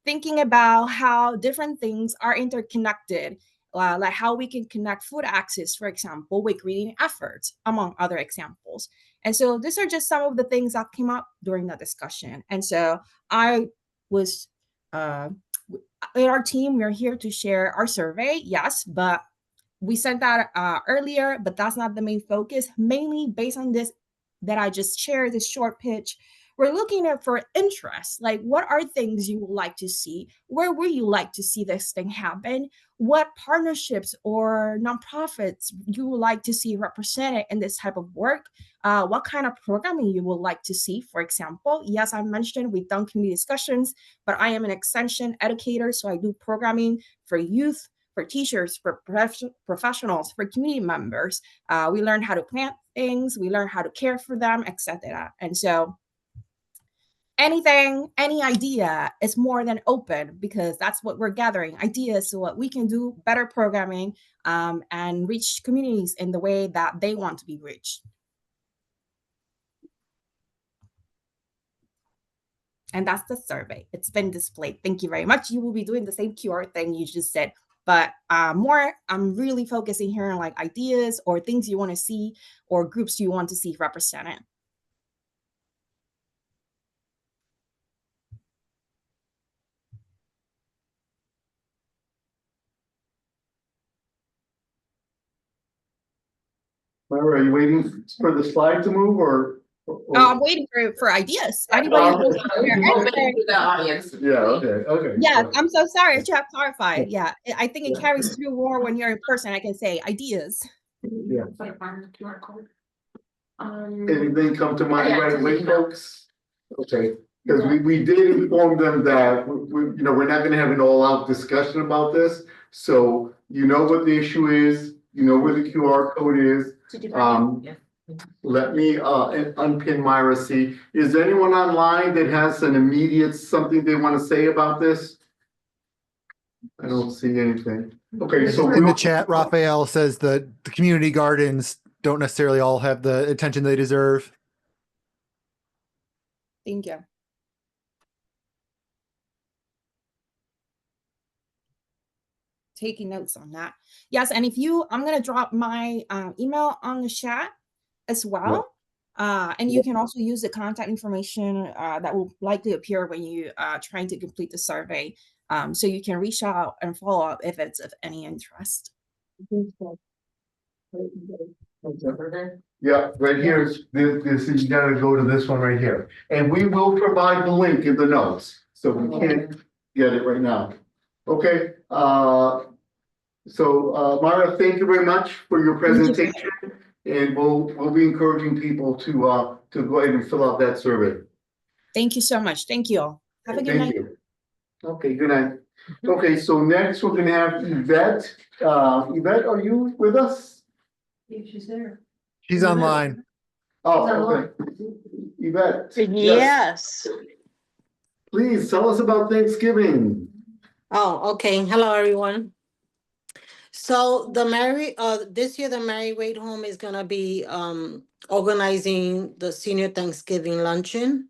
thinking about how different things are interconnected, like how we can connect food access, for example, with greening efforts, among other examples. And so these are just some of the things that came up during the discussion. And so I was in our team, we're here to share our survey, yes, but we sent that earlier, but that's not the main focus. Mainly based on this that I just shared, this short pitch, we're looking at for interest. Like, what are things you would like to see? Where would you like to see this thing happen? What partnerships or nonprofits you would like to see represented in this type of work? What kind of programming you would like to see, for example? Yes, I mentioned we've done community discussions, but I am an extension educator, so I do programming for youth, for teachers, for professionals, for community members. We learn how to plant things, we learn how to care for them, etc. And so anything, any idea is more than open, because that's what we're gathering, ideas so what we can do better programming and reach communities in the way that they want to be reached. And that's the survey. It's been displayed. Thank you very much. You will be doing the same QR thing you just said, but more, I'm really focusing here on like ideas or things you want to see or groups you want to see represented. Myra, are you waiting for the slide to move or? I'm waiting for ideas. Anybody who's The audience. Yeah, okay. Yeah, I'm so sorry. I should have clarified. Yeah, I think it carries through more when you're in person. I can say ideas. Yeah. QR code. Anything come to mind right away, folks? Okay, because we did inform them that we're not gonna have an all-out discussion about this. So you know what the issue is, you know where the QR code is. Let me unpin Myra C. Is there anyone online that has an immediate something they want to say about this? I don't see anything. Okay, so In the chat, Raphael says that the community gardens don't necessarily all have the attention they deserve. Thank you. Taking notes on that. Yes, and if you, I'm going to drop my email on the chat as well. And you can also use the contact information that will likely appear when you trying to complete the survey. So you can reach out and follow up if it's of any interest. yeah, right here, this is, you gotta go to this one right here. And we will provide the link in the notes, so we can't get it right now. Okay, so Myra, thank you very much for your presentation. And we'll be encouraging people to go ahead and fill out that survey. Thank you so much. Thank you all. Have a good night. You. Okay, good night. Okay, so next we're gonna have Yvette. Yvette, are you with us? She's there. She's online. Oh, okay. Yvette. Yes. Please tell us about Thanksgiving. Oh, okay. Hello, everyone. So this year, the Mary Wade Home is gonna be organizing the senior Thanksgiving luncheon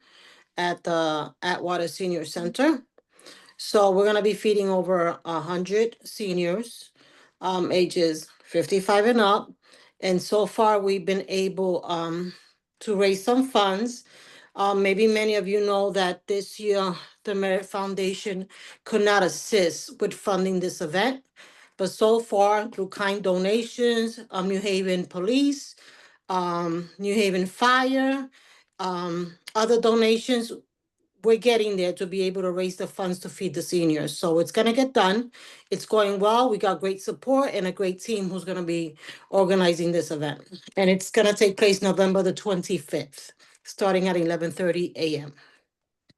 at the Atwater Senior Center. So we're gonna be feeding over 100 seniors, ages 55 and up. And so far, we've been able to raise some funds. Maybe many of you know that this year, the Merit Foundation could not assist with funding this event. But so far, through kind donations, New Haven Police, New Haven Fire, other donations, we're getting there to be able to raise the funds to feed the seniors. So it's gonna get done. It's going well. We got great support and a great team who's gonna be organizing this event. And it's gonna take place November the 25th, starting at 11:30 a.m.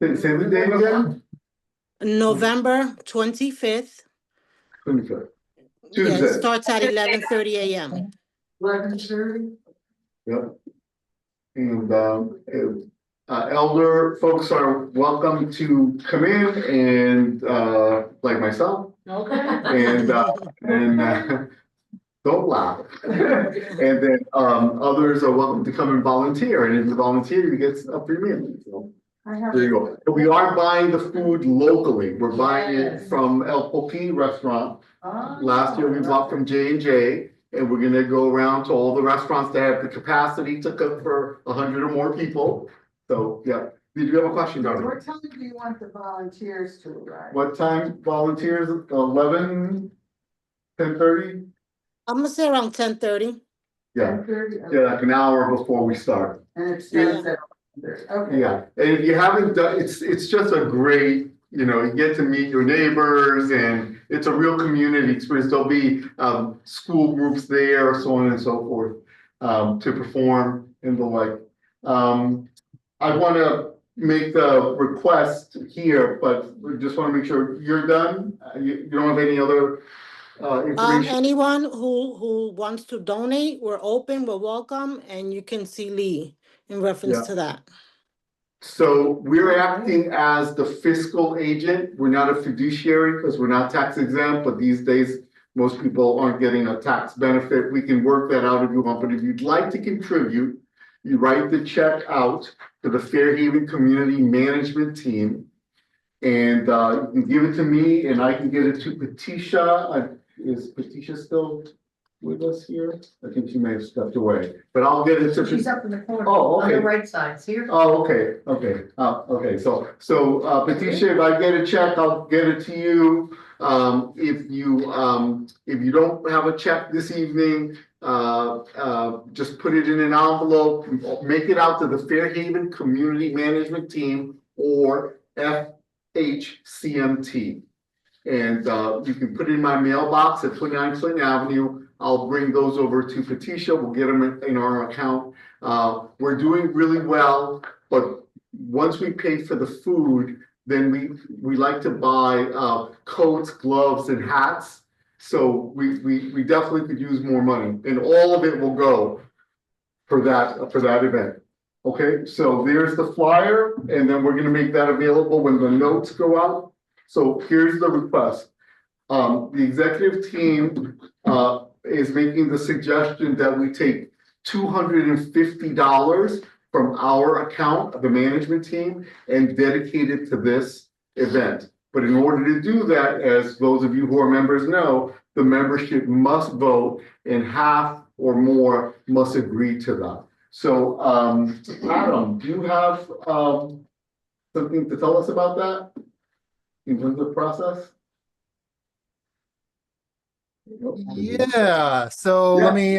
Say the date again? November 25th. 25th. Yeah, it Tuesday. starts at 11:30 a.m. 11:30. Yep. And elder folks are welcome to come in and like myself. Okay. And don't laugh. And then others are welcome to come and volunteer. And if you volunteer, you get a free meal. So there you go. But we are buying the food locally. We're buying it from El Poki restaurant. Last year we bought from J&J, and we're gonna go around to all the restaurants that have the capacity to cook for 100 or more people. So, yeah. Did you have a question, Darby? What time do you want the volunteers to arrive? What time volunteers? 11, 10:30? I'm gonna say around 10:30. Yeah, 10:30? yeah, like an hour before we start. And it starts at 11:30. Okay. Yeah, and if you haven't done, it's just a great, you get to meet your neighbors, and it's a real community experience. There'll be school groups there, so on and so forth, to perform and the like. I want to make the request here, but we just want to make sure you're done. You don't have any other information? Anyone who wants to donate, we're open, we're welcome, and you can see Lee in reference Yeah. to that. So we're acting as the fiscal agent. We're not a fiduciary because we're not tax exempt, but these days, most people aren't getting a tax benefit. We can work that out if you want, but if you'd like to contribute, you write the check out to the Fairhaven Community Management Team. And you can give it to me and I can get it to Patricia. Is Patricia still with us here? I think she may have stepped away, but I'll get it to. She's up in the corner. Oh, okay. On the right side, see her? Oh, okay, okay, so Patricia, if I get a check, I'll get it to you. If you don't have a check this evening, just put it in an envelope, make it out to the Fairhaven Community Management Team or FHCMT. And you can put it in my mailbox at 29 Clinton Avenue. I'll bring those over to Patricia. We'll get them in our account. We're doing really well, but once we pay for the food, then we like to buy coats, gloves, and hats. So we definitely could use more money, and all of it will go for that event. Okay, so there's the flyer, and then we're gonna make that available when the notes go out. So here's the request. The executive team is making the suggestion that we take $250 from our account of the management team and dedicate it to this event. But in order to do that, as those of you who are members know, the membership must vote and half or more must agree to that. So Adam, do you have something to tell us about that in terms of process? Yeah, so Yeah. let me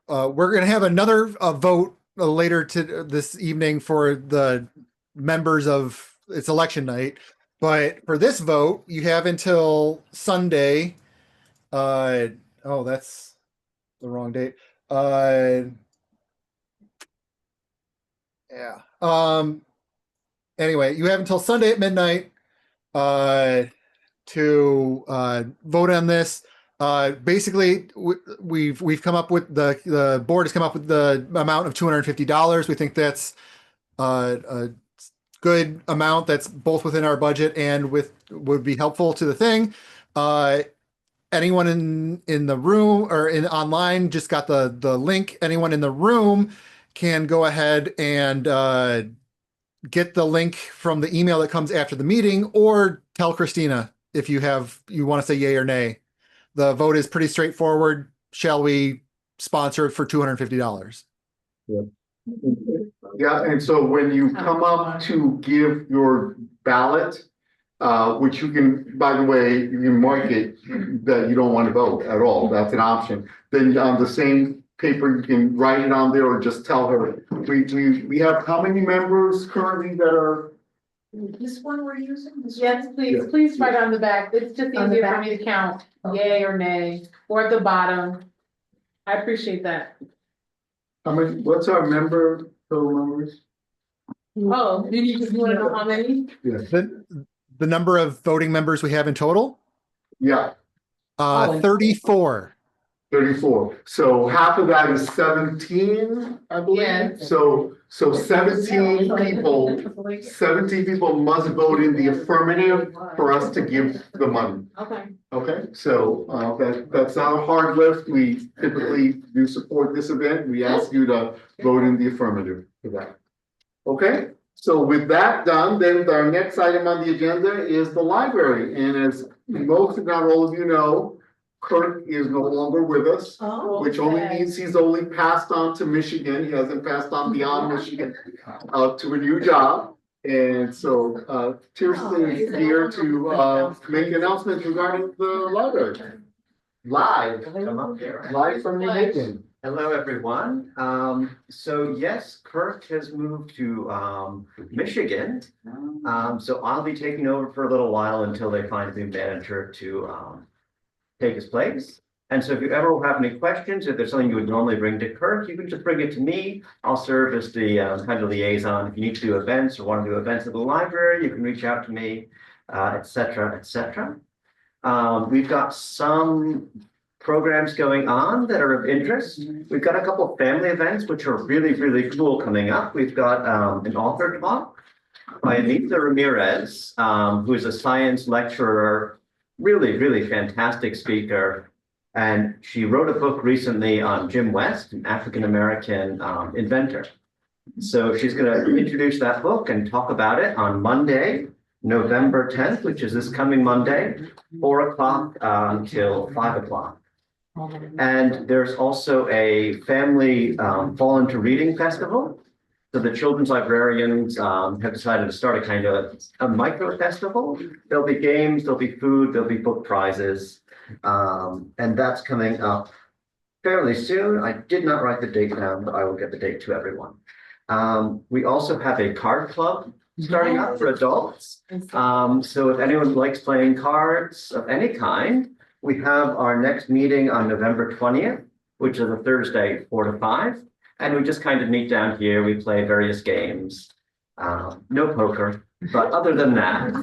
we're gonna have another vote later this evening for the members of it's election night, but for this vote you have until Sunday. Oh, that's the wrong date. Yeah. Anyway, you have until Sunday at midnight to vote on this. Basically, we've come up with the board has come up with the amount of $250. We think that's a good amount that's both within our budget and would be helpful to the thing. Anyone in the room or online just got the link. Anyone in the room can go ahead and get the link from the email that comes after the meeting, or tell Christina if you want to say yay or nay. The vote is pretty straightforward. Shall we sponsor it for $250? Yeah, and so when you come up to give your ballot, which you can, by the way, you can mark it that you don't want to vote at all, that's an option. Then on the same paper, you can write it on there or just tell her. We have how many members currently that are? This one we're using? Yes, please, Yeah. please write on the back. It's just On the easier for back? me to count, yay or nay, or at the bottom. I appreciate that. How many, what's our total members? Oh, you just want to know how many? Yes. The number of voting members we have in total, Yeah, 34. 34. So half of that is 17, I believe. Yeah. So 17 people must vote in the affirmative for us to give the money. Okay. Okay, so that's not a hard lift. We typically do support this event. We ask you to vote in the affirmative for that. Okay, so with that done, then our next item on the agenda is the library. And as most, if not all of you know, Kirk is no longer with us, which only means he's only passed on to Michigan. He hasn't passed on beyond Michigan to a new job. And so Kirsten is here to make announcements regarding the library. Live from New Haven. Hello, everyone. So yes, Kirk has moved to Michigan. So I'll be taking over for a little while until they find a new manager to take his place. And so if you ever have any questions, if there's something you would normally bring to Kirk, you can just bring it to me. I'll serve as the kind of liaison. If you need to do events or want to do events at the library, you can reach out to me, et cetera, et cetera. We've got some programs going on that are of interest. We've got a couple of family events, which are really, really cool coming up. We've got an author talk by Anita Ramirez, who is a science lecturer, really, really fantastic speaker. And she wrote a book recently on Jim West, an African-American inventor. So she's going to introduce that book and talk about it on Monday, November 10th, which is this coming Monday, 4 o'clock until 5 o'clock. And there's also a family fall into reading festival. So the children's librarians have decided to start a kind of a micro festival. There'll be games, there'll be food, there'll be book prizes. And that's coming up fairly soon. I did not write the date down, but I will get the date to everyone. We also have a card club starting up for adults. So if anyone likes playing cards of any kind, we have our next meeting on November 20th, which is a Thursday, 4 to 5. And we just kind of meet down here. We play various games. No poker, but other than that.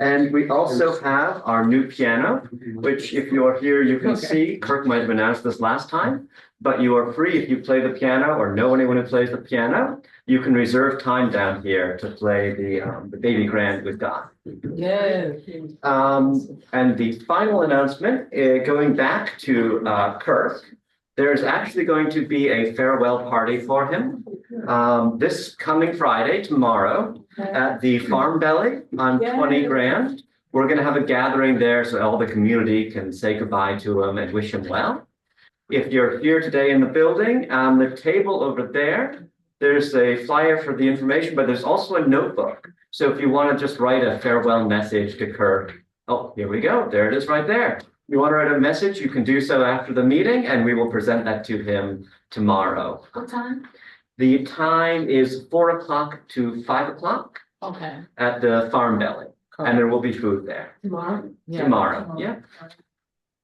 And we also have our new piano, which if you're here, you can see. Kirk might have announced this last time, but you are free if you play the piano or know anyone who plays the piano. You can reserve time down here to play the baby grand we've got. Yes. And the final announcement, going back to Kirk, there's actually going to be a farewell party for him this coming Friday, tomorrow, at the Farm Belly on 20 Grand. We're going to have a gathering there so all the community can say goodbye to him and wish him well. If you're here today in the building, on the table over there, there's a flyer for the information, but there's also a notebook. So if you want to just write a farewell message to Kirk, oh, here we go. There it is right there. You want to write a message, you can do so after the meeting, and we will present that to him tomorrow. What time? The time is 4 o'clock to 5 o'clock Okay. at the Farm Belly, and there will be food there. Tomorrow? Tomorrow, yeah.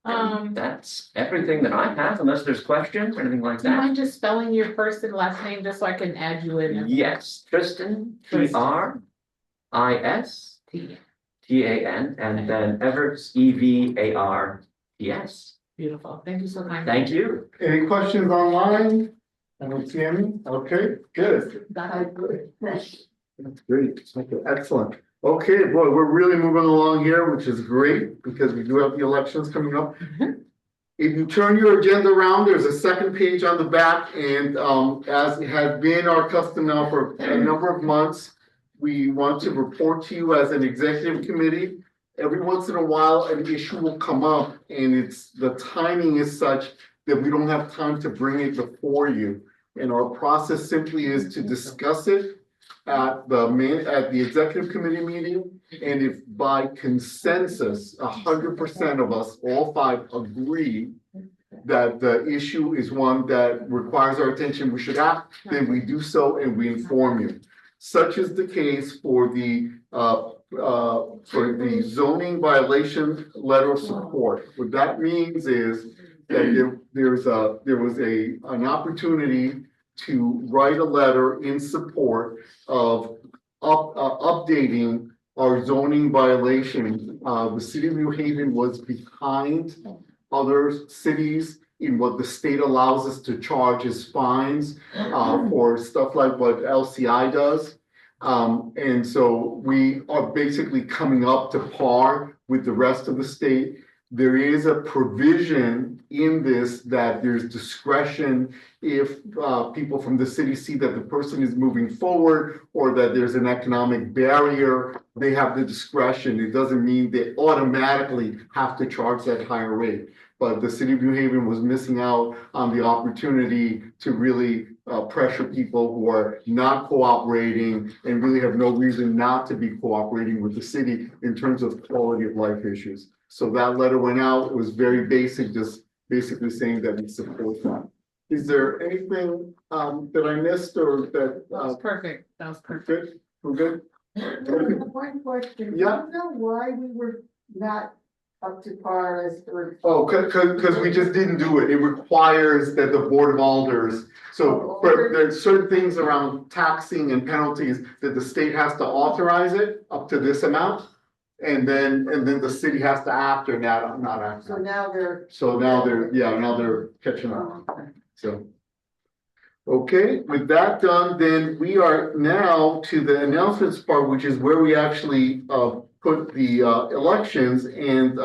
That's everything that I have, unless there's questions or anything like Do you that. mind just spelling your first and last name just so I can add you in? Yes, Tristan, Tristan, T-A-N, and then Everts, E-V-A-R-T-S. Beautiful. Thank you so much. Thank you. Any questions online? I don't see any. Okay, good. That's Great. Okay, excellent. Okay, boy, we're really moving along here, which is great because we do have the elections coming up. If you turn your agenda around, there's a second page on the back, and as has been our custom now for a number of months, we want to report to you as an executive committee. Every once in a while, an issue will come up, and the timing is such that we don't have time to bring it before you. And our process simply is to discuss it at the executive committee meeting. And if by consensus, 100% of us, all five agree that the issue is one that requires our attention, we should act, then we do so and we inform you. Such is the case for the zoning violation letter of support. What that means is that there was an opportunity to write a letter in support of updating our zoning violations. The city of New Haven was behind other cities in what the state allows us to charge as fines for stuff like what LCI does. And so we are basically coming up to par with the rest of the state. There is a provision in this that there's discretion if people from the city see that the person is moving forward or that there's an economic barrier, they have the discretion. It doesn't mean they automatically have to charge that higher rate. But the city of New Haven was missing out on the opportunity to really pressure people who are not cooperating and really have no reason not to be cooperating with the city in terms of quality of life issues. So that letter went out. It was very basic, just basically saying that we support that. Is there anything that I missed or that? That was perfect. That was perfect. Good? We're good? One question. Yeah. Do you know why we were not up to par as for? Oh, because we just didn't do it. It requires that the Board of Alders, so there's certain things around taxing and penalties that the state has to authorize it up to this amount. And then the city has to act or not act. So now they're. Now they're catching up. So. Okay, with that done, then we are now to the announcements part, which is where we actually put the elections. And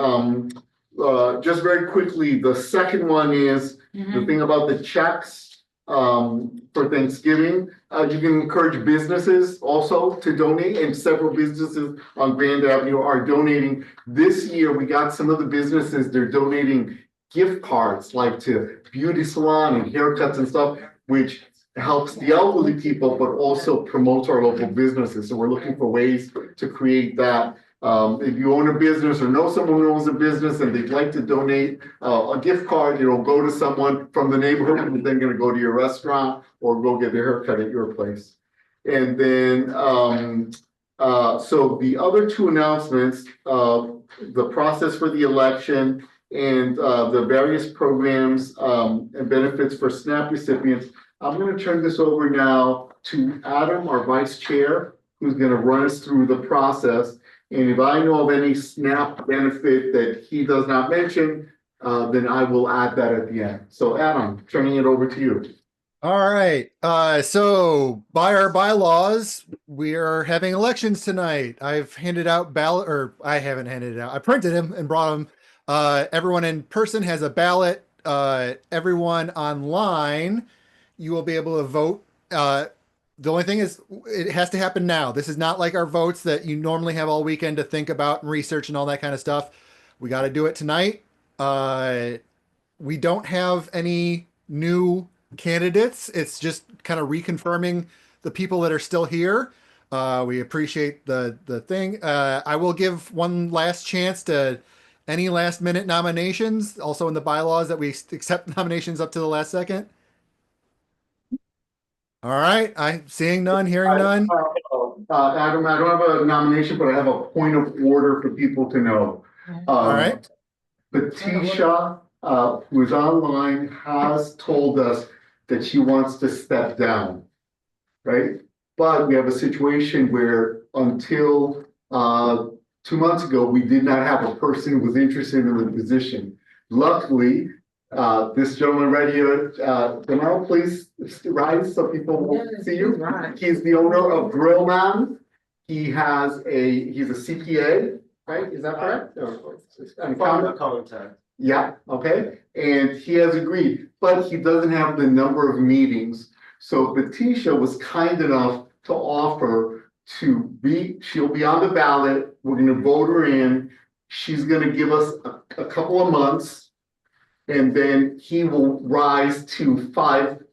just very quickly, the second one is the thing about the checks for Thanksgiving. You can encourage businesses also to donate, and several businesses on Grand Avenue are donating. This year, we got some of the businesses, they're donating gift cards like to beauty salon and haircuts and stuff, which helps the elderly people, but also promotes our local businesses. So we're looking for ways to create that. If you own a business or know someone who owns a business and they'd like to donate a gift card, go to someone from the neighborhood and then gonna go to your restaurant or go get their haircut at your place. And then, so the other two announcements, the process for the election and the various programs and benefits for SNAP recipients. I'm going to turn this over now to Adam, our vice chair, who's going to run us through the process. And if I know of any SNAP benefit that he does not mention, then I will add that at the end. So Adam, turning it over to you. All right. So by our bylaws, we are having elections tonight. I've handed out ballot, or I haven't handed it out. I printed them and brought them. Everyone in person has a ballot. Everyone online, you will be able to vote. The only thing is it has to happen now. This is not like our votes that you normally have all weekend to think about and research and all that kind of stuff. We got to do it tonight. We don't have any new candidates. It's just kind of reconfirming the people that are still here. We appreciate the thing. I will give one last chance to any last minute nominations, also in the bylaws that we accept nominations up to the last second. All right, I'm seeing none, hearing none. Adam, I don't have a nomination, but I have a point of order for people to know. All right. Patricia, who's online, has told us that she wants to step down, right? But we have a situation where until 2 months ago, we did not have a person who was interested in the position. Luckily, this gentleman right here, Jamal, please rise so people will see you. He's the owner of Grill Man. He's a CPA, right? Is that correct? Yeah, okay. And he has agreed, but he doesn't have the number of meetings. So Patricia was kind enough to offer she'll be on the ballot. We're going to vote her in. She's going to give us a couple of months And then he will rise to 5,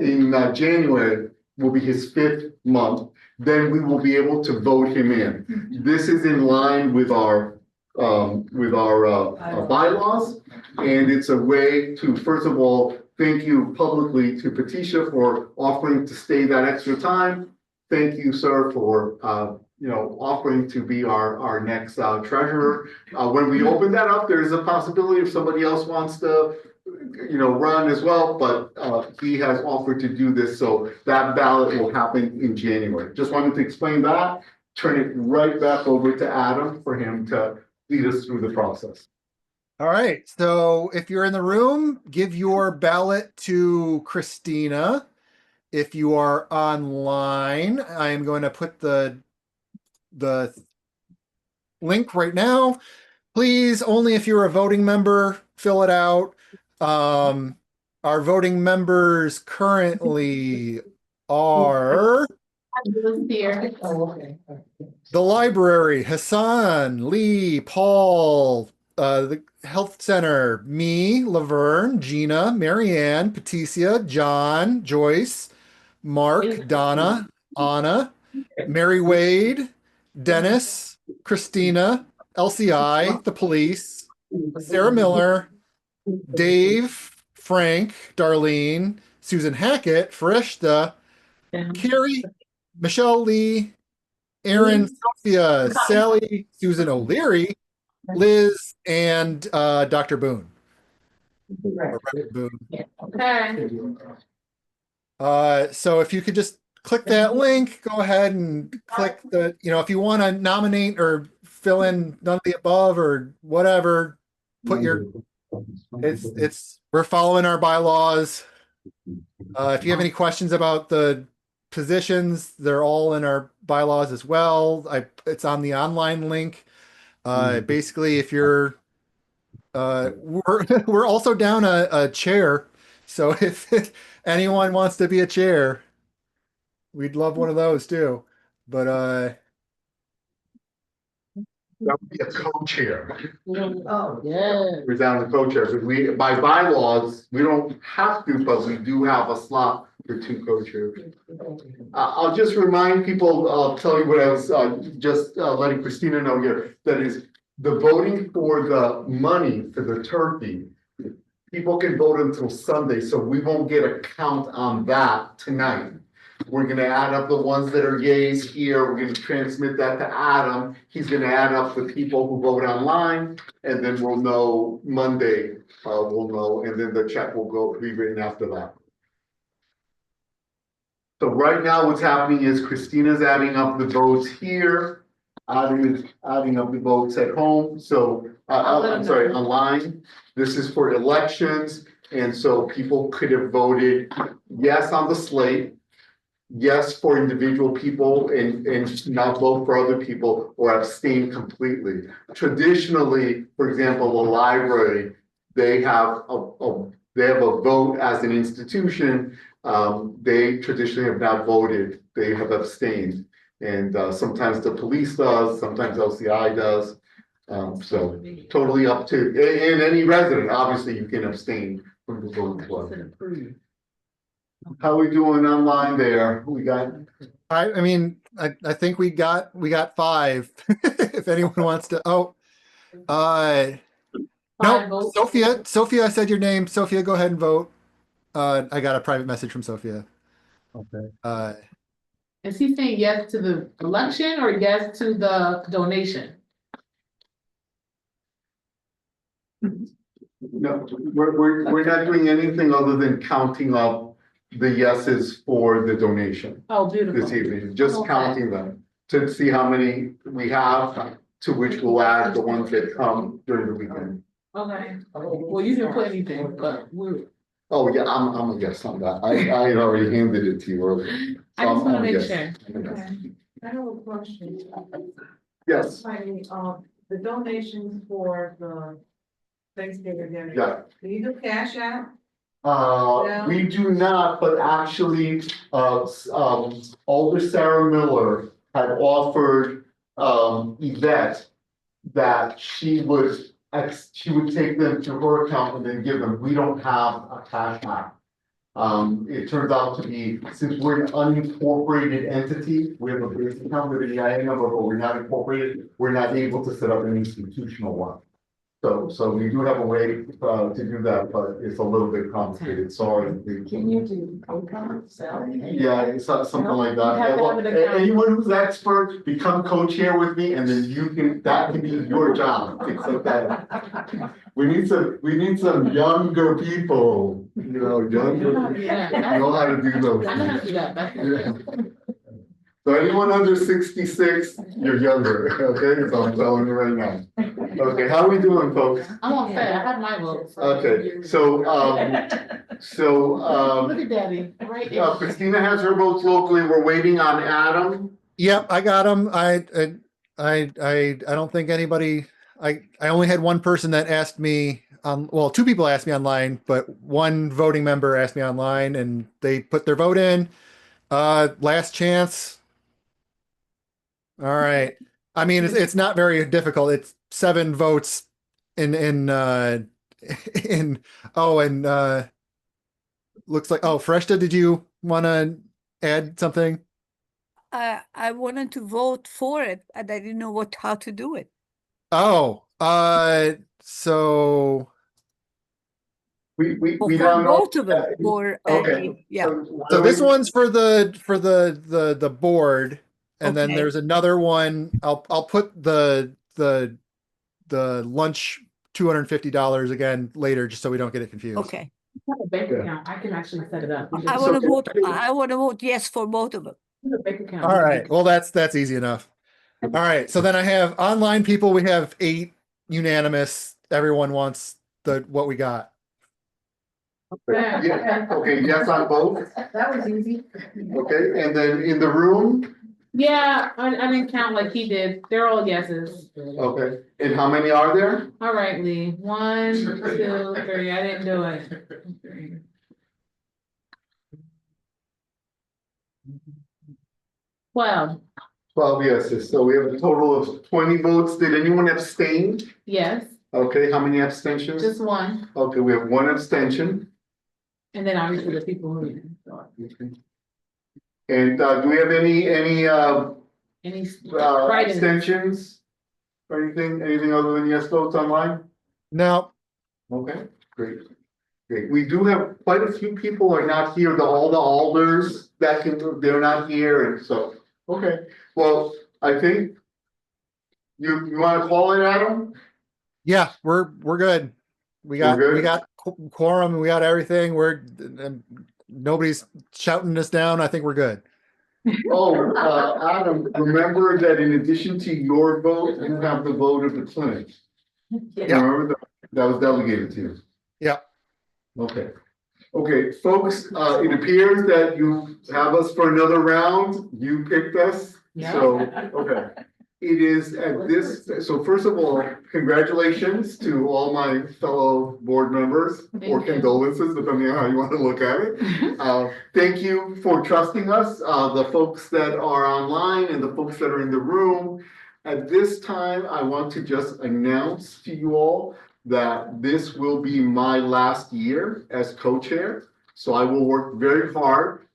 in January will be his 5th month. Then we will be able to vote him in. This is in line with our bylaws. And it's a way to, first of all, thank you publicly to Patricia for offering to stay that extra time. Thank you, sir, for, offering to be our next treasurer. When we open that up, there's a possibility if somebody else wants to, run as well, but he has offered to do this, so that ballot will happen in January. Just wanted to explain that, turn it right back over to Adam for him to lead us through the process. All right, so if you're in the room, give your ballot to Christina. If you are online, I am going to put the link right now. Please, only if you're a voting member, fill it out. Our voting members currently are the library, Hassan, Lee, Paul, the health center, me, Laverne, Gina, Marianne, Patricia, John, Joyce, Mark, Donna, Anna, Mary Wade, Dennis, Christina, LCI, the police, Sarah Miller, Dave, Frank, Darlene, Susan Hackett, Farishta, Carrie, Michelle Lee, Aaron, Sophia, Sally, Susan O'Leary, Liz, and Dr. Boone. Or Reverend Boone. Okay. So if you could just click that link, go ahead and click the, if you want to nominate or fill in none of the above or whatever, put your, we're following our bylaws. If you have any questions about the positions, they're all in our bylaws as well. It's on the online link. Basically, if you're, we're also down a chair. So if anyone wants to be a chair, we'd love one of those too. But that would be a co-chair. Oh, yeah. We're down to co-chairs. By bylaws, we don't have to, but we do have a slot for 2 co-chairs. I'll just remind people, I'll tell you what I was just letting Christina know here. That is the voting for the money for the turkey. People can vote until Sunday, so we won't get a count on that tonight. We're gonna add up the ones that are yays here. We're gonna transmit that to Adam. He's gonna add up the people who vote online, and then we'll know Monday, and then the check will be written after that. So right now what's happening is Christina's adding up the votes here. Adam is adding up the votes at home. So, I'm sorry, online. This is for elections. And so people could have voted yes on the slate, yes for individual people, and not vote for other people, or abstain completely. Traditionally, for example, the library, they have a vote as an institution. They traditionally have not voted, they have abstained. And sometimes the police does, sometimes LCI does. So totally up to, and any resident, obviously you can abstain from the voting club. How are we doing online there? We got, I mean, I think we got 5. If anyone wants to, no, Sophia said your name. Sophia, go ahead and vote. I got a private message from Sophia. okay. Is he saying yes to the election or yes to the donation? No, we're not doing anything other than counting up the yeses for the donation Oh, beautiful. this evening, just Okay. counting them to see how many we have, to which we'll add the ones that come during the weekend. Okay. Well, you didn't put anything, but we're. Oh, yeah, I'm a yes on that. I had already handed it to you earlier. I just wanna I'm a make yes. sure. I'm a yes. I have a question. Yes, The donations for the Thanksgiving dinner. yeah. Do you do cash out? We do not, but actually, Alder Sarah Miller had offered, Yvette that she would she would take them to her account and then give them. We don't have a cash app. It turns out to be, since we're an unincorporated entity, we have a basic account with an EIN number, but we're not incorporated, we're not able to set up an institutional one. So we do have a way to do that, but it's a little bit complicated, sorry. Can you do co-parent salary? Yeah, it's something like You have that. to have an account. Anyone who's expert, become co-chair with me, and then that can be your job, fix up that. We need some younger people, younger, Yeah, know how to do those. I know how to do that. Yeah. So anyone under 66, you're younger, okay, so I'm telling you right now. Okay, how are we doing, folks? I'm all set, I have my vote. Okay, so, Look at Daddy, right? Christina has her votes locally, we're waiting on Adam. Yep, I got them. I don't think anybody, I only had one person that asked me, well, two people asked me online, but one voting member asked me online and they put their vote in. Last chance. All right. I mean, it's not very difficult. It's 7 votes in looks like, oh, Freshta, did you want to add something? I wanted to vote for it, and I didn't know how to do it. Oh, so we For don't know. both of them, Okay. yeah. So this one's for the board, and then Okay. there's another one. I'll put the lunch $250 again later, just so we don't get it confused. Okay. I have a bank account, I can actually set it up. I want to vote. I want to vote yes for both of them. Bank account. All right. Well, that's easy enough. All right. So then I have online people. We have 8 unanimous. Everyone wants what we got. Yeah, okay, yes on both, That was easy. okay, and then in the room, Yeah, I didn't count like he did, they're all yeses. okay, and how many are there? All right, Lee, 1, 2, 3, I didn't do it. 12, 12 yeses, so we have a total of 20 votes. Did anyone abstain? yes, Okay, how many abstentions? just 1, Okay, we have 1 abstention. and then obviously the people who. And do we have any Any write-ins? abstentions? Or anything other than yes votes online? No. Okay, great. Great. We do have quite a few people are not here, all the alders they're not here, and so, okay, well, I think. You wanna call it, Adam? Yeah, we're good. We got quorum and we got everything. Nobody's shouting us down. I think we're good. Oh, Adam, remember that in addition to your vote, you have the vote of the clinic. Yeah. Remember that was delegated to you. Yeah. Okay. Okay, folks, it appears that you have us for another round. You picked us. Yeah. So, okay. It is at this, so first of all, congratulations to all my fellow board members, or Thank you. condolences, depending on how you want to look at it. Thank you for trusting us, the folks that are online and the folks that are in the room. At this time, I want to just announce to you all that this will be my last year as co-chair. So I will work very hard.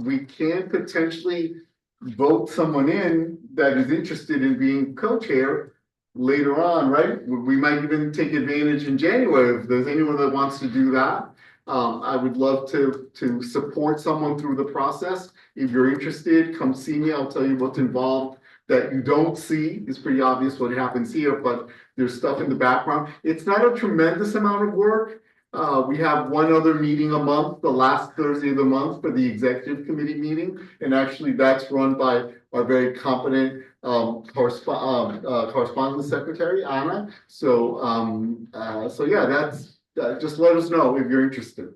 We can potentially vote someone in that is interested in being co-chair later on, right? We might even take advantage in January if there's anyone that wants to do that. I would love to support someone through the process. If you're interested, come see me. I'll tell you what's involved that you don't see. It's pretty obvious what happens here, but there's stuff in the background. It's not a tremendous amount of work. We have one other meeting a month, the last Thursday of the month for the executive committee meeting. And actually that's run by our very competent correspondence secretary, Anna. So yeah, that's, just let us know if you're interested.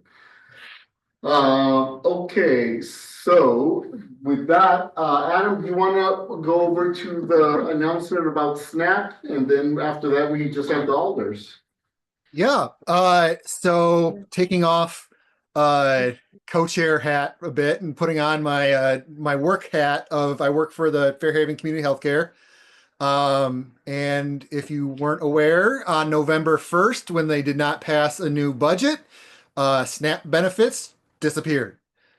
Okay, so with that, Adam, do you want to go over to the announcement about SNAP? And then after that, we just have the alders. Yeah. So taking off co-chair hat a bit and putting on my my work hat of I work for the Fairhaven Community Healthcare. And if you weren't aware, on November 1st, when they did not pass a new budget, SNAP benefits disappeared.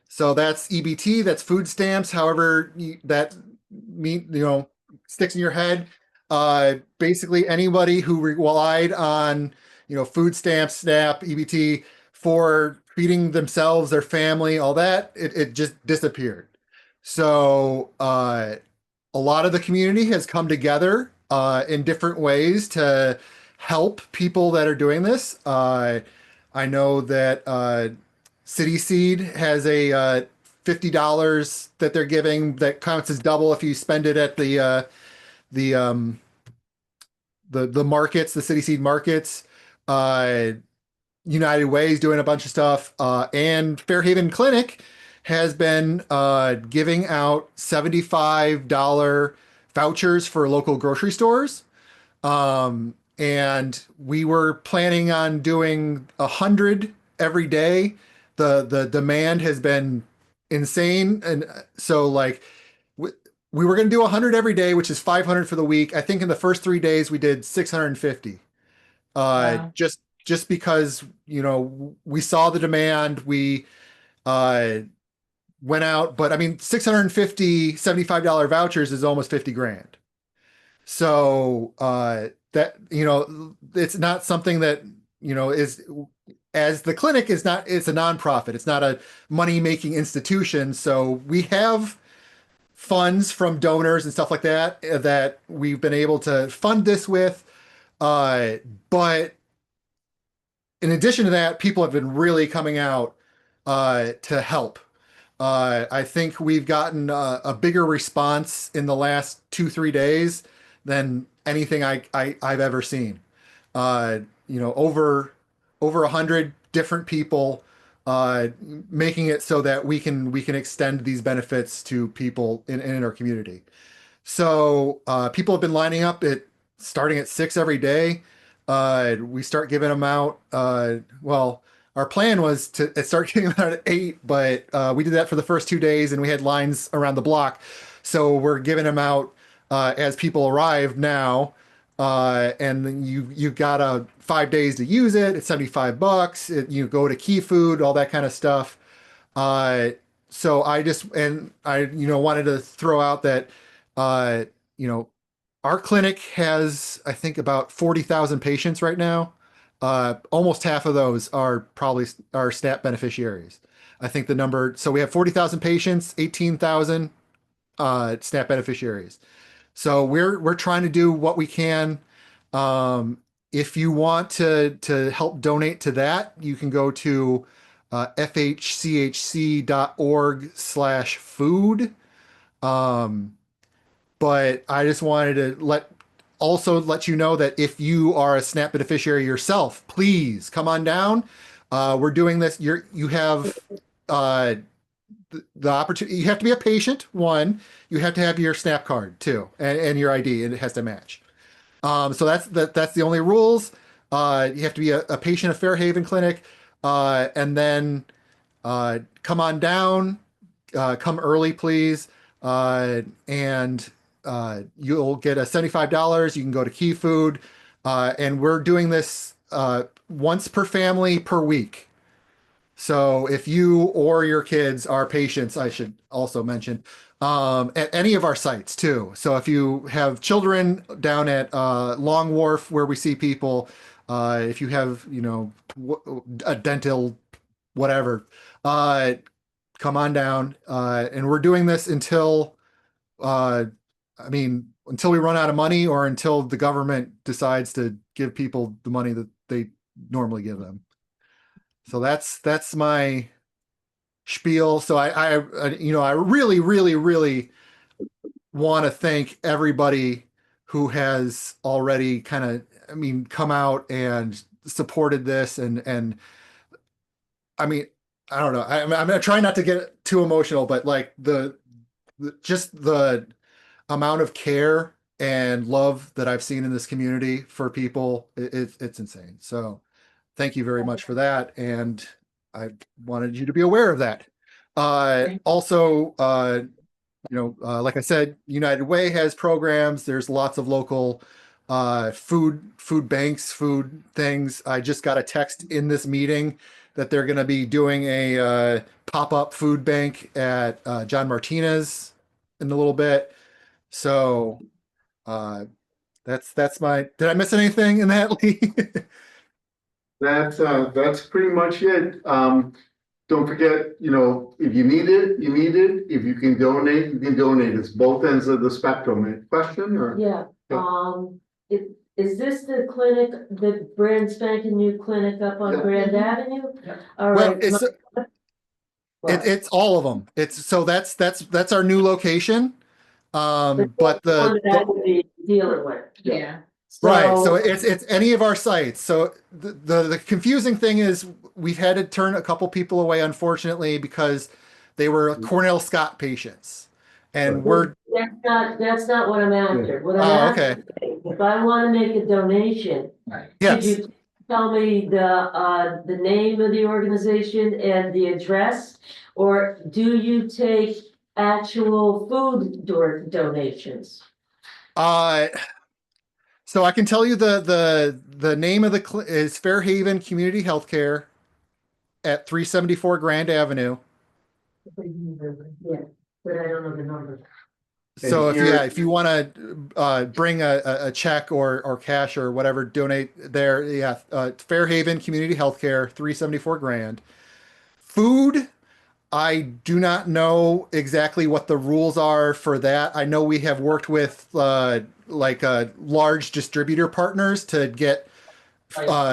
So that's EBT, that's food stamps, however that sticks in your head. Basically anybody who relied on, food stamps, SNAP, EBT for feeding themselves, their family, all that, it just disappeared. So a lot of the community has come together in different ways to help people that are doing this. I know that City Seed has a $50 that they're giving that counts as double if you spend it at the the markets, the City Seed markets. United Way is doing a bunch of stuff, and Fairhaven Clinic has been giving out $75 vouchers for local grocery stores. And we were planning on doing 100 every day. The demand has been insane, and so like we were going to do 100 every day, which is 500 for the week. I think in the first 3 days we did 650. Wow. Just because we saw the demand, we went out, but I mean 650 $75 vouchers is almost 50 grand. So that it's not something that is, as the clinic is not, it's a nonprofit, it's not a money making institution, so we have funds from donors and stuff like that that we've been able to fund this with, but in addition to that, people have been really coming out to help. I think we've gotten a bigger response in the last 2-3 days than anything I've ever seen. Over 100 different people making it so that we can extend these benefits to people in our community. So people have been lining up at starting at 6 every day. We start giving them out. Well, our plan was to start giving them out at 8, but we did that for the first 2 days, and we had lines around the block. So we're giving them out as people arrive now. And then you've got 5 days to use it. It's $75. You go to Key Food, all that kind of stuff. So I wanted to throw out that uh, you know, our clinic has, I think, about 40,000 patients right now. Almost half of those are probably our SNAP beneficiaries. I think the number, so we have 40,000 patients, 18,000 SNAP beneficiaries. So we're trying to do what we can. If you want to help donate to that, you can go to fhchc.org/food. But I just wanted to let you know that if you are a SNAP beneficiary yourself, please come on down. We're doing this. You have the opportunity. You have to be a patient. One, you have to have your SNAP card too, and your ID, and it has to match. So that's the only rules. You have to be a patient of Fairhaven Clinic, and then come on down. Come early, please, and you'll get a $75. You can go to Key Food, and we're doing this once per family per week. So if you or your kids are patients, I should also mention, at any of our sites too. So if you have children down at Long Wharf where we see people, if you have, a dental, whatever, come on down. And we're doing this until, until we run out of money or until the government decides to give people the money that they normally give them. So that's my spiel. So I really, really, really want to thank everybody who has already come out and supported this. And I mean, I don't know. I'm gonna try not to get too emotional, but like just the amount of care and love that I've seen in this community for people, it's insane. So thank you very much for that. And I wanted you to be aware of that. Also, like I said, United Way has programs. There's lots of local food banks, food things. I just got a text in this meeting that they're going to be doing a pop-up food bank at John Martinez in a little bit. So that's my. Did I miss anything in that, Lee? That's pretty much it. Don't forget, if you need it, you need it. If you can donate, you can donate. It's both ends of the spectrum. Question or? Yeah, Yeah. is this the clinic, the brand spanking new clinic up on Yeah. Grand Avenue? All Well, right. it's all of them. That's our new location. But One that I would be dealing with. Yeah. right. So it's any of our sites. So the confusing thing is we've had to turn a couple people away, unfortunately, because they were Cornell Scott patients. And That's not what I'm after. What I'm after, if I want to make a donation, could you tell me the name of the organization and the address? Or do you take actual food donations? So I can tell you the name of the is Fairhaven Community Healthcare at 374 Grand Avenue. Yeah, but I don't know the number. So if you want to bring a check or cash or whatever, donate there. Fairhaven Community Healthcare, 374 Grand. Food, I do not know exactly what the rules are for that. I know we have worked with large distributor partners to get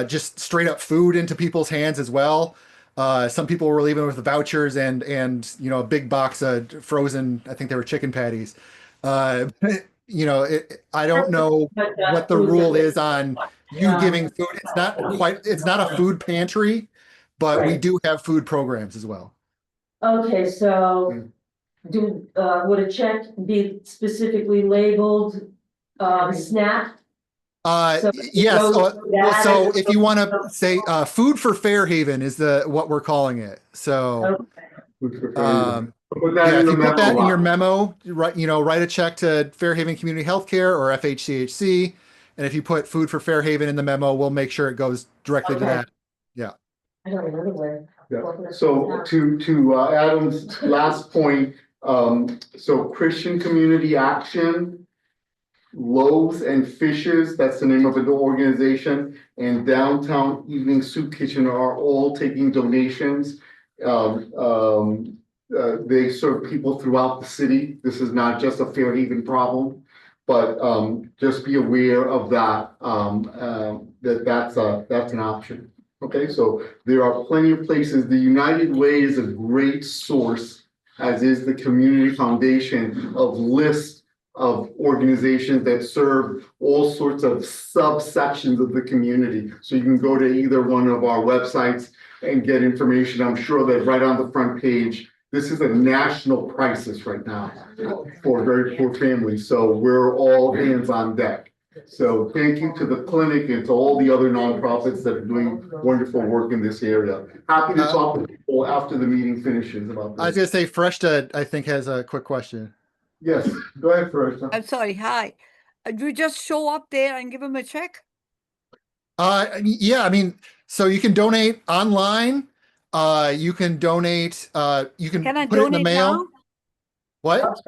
just straight up food into people's hands as well. Some people were leaving with vouchers and a big box of frozen, I think they were chicken patties. I don't know what the rule is on you giving food. It's not a food pantry, but we do have food programs as well. Okay, so would a check be specifically labeled SNAP? Yes. So if you want to say food for Fairhaven is what we're calling it. So if you put that in your memo, write a check to Fairhaven Community Healthcare or FHCHC, and if you put food for Fairhaven in the memo, we'll make sure it goes directly to that. Yeah. I don't remember where. Yeah. So to Adam's last point, so Christian Community Action, Loaves and Fishes, that's the name of the organization, and Downtown Evening Soup Kitchen are all taking donations. They serve people throughout the city. This is not just a Fairhaven problem, but just be aware of that. That's an option. Okay, so there are plenty of places. The United Way is a great source, as is the Community Foundation, of lists of organizations that serve all sorts of subsections of the community. So you can go to either one of our websites and get information. I'm sure that right on the front page, this is a national crisis right now for very poor families. So we're all hands on deck. So thank you to the clinic and to all the other nonprofits that are doing wonderful work in this area. Happy to talk with people after the meeting finishes about this. I was going to say Freshta, I think, has a quick question. Yes, go ahead, Freshta. I'm sorry, hi. Do you just show up there and give them a check? Yeah, I mean, so you can donate online. You can donate, you can put it in the mail. Now? What?